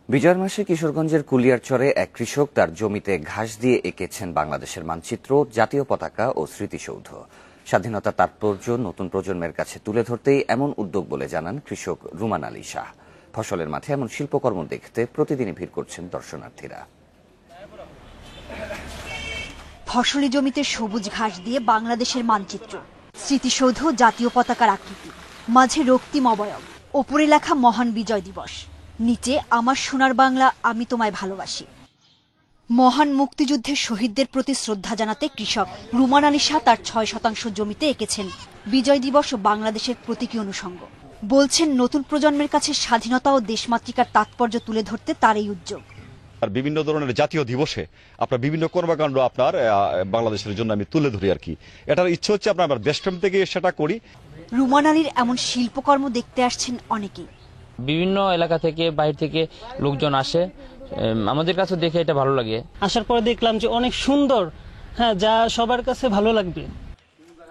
বিজয়ের মাসে কিশোরগঞ্জের কুলিয়ারচরে এক কৃষক তার জমিতে ঘাস দিয়ে এঁকেছেন বাংলাদেশের মানচিত্র, জাতীয় পতাকা ও স্মৃতিসৌধ। স্বাধীনতার তাৎপর্য নতুন প্রজন্মের কাছে তুলে ধরতেই এমন উদ্যোগ বলে জানান কৃষক রুমান আলী শাহ। ফসলের মাঠে এমন শিল্পকর্ম দেখতে প্রতিদিনই ভিড় করছেন দর্শনার্থীরা। ফসলি জমিতে সবুজ ঘাস দিয়ে বাংলাদেশের মানচিত্র, স্মৃতিসৌধ, জাতীয় পতাকার আকৃতি, মাঝে রক্তিম অবয়ব, ওপরে লেখা মহান বিজয় দিবস, নিচে আমার সোনার বাংলা, আমি তোমায় ভালোবাসি। মহান মুক্তিযুদ্ধের শহীদদের প্রতি শ্রদ্ধা জানাতে কৃষক রুমান আলী শাহ তার 6% জমিতে এঁকেছেন বিজয় দিবস ও বাংলাদেশের প্রতীকী অনুষঙ্গ। বলছেন নতুন প্রজন্মের কাছে স্বাধীনতা ও দেশমাতৃকার তাৎপর্য তুলে ধরতে তার এই উদ্যোগ। আর বিভিন্ন ধরনের জাতীয় দিবসে আপনার বিভিন্ন কর্মকাণ্ড আপনার বাংলাদেশের জন্য আমি তুলে ধরি আর কি। এটার ইচ্ছে হচ্ছে আপনার দেশপ্রেম থেকে সেটা করি। রুমান আলীর এমন শিল্পকর্ম দেখতে আসছেন অনেকেই। বিভিন্ন এলাকা থেকে বাইরে থেকে লোকজন আসে, আমাদের কাছে দেখে এটা ভালো লাগে। আসার পরে দেখলাম যে অনেক সুন্দর, হ্যাঁ, যা সবার কাছে ভালো লাগবে।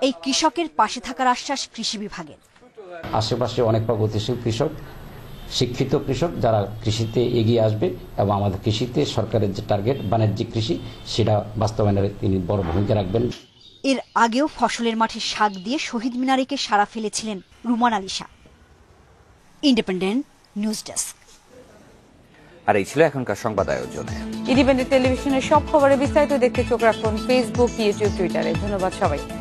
এই কৃষকের পাশে থাকার আশ্বাস কৃষি বিভাগের। আশেপাশে অনেক প্রগতিশীল কৃষক, শিক্ষিত কৃষক যারা কৃষিতে এগিয়ে আসবে এবং আমাদের কৃষিতে সরকারের যে টার্গেট বাণিজ্যিক কৃষি সেটা বাস্তবায়নের তিনি বড় ভূমিকা রাখবেন। এর আগেও ফসলের মাঠে শাক দিয়ে শহীদ মিনারেকে সাড়া ফেলেছিলেন Ruman Ali Shah. Independent News desk. আর এই ছিল এখনকার সংবাদ আয়োজনে। ইন্ডিপেন্ডেন্ট টেলিভিশনের সব খবরে বিস্তারিত দেখতে চোখ রাখুন ফেসবুক, ইউটিউব, টুইটারে। ধন্যবাদ সবাইকে।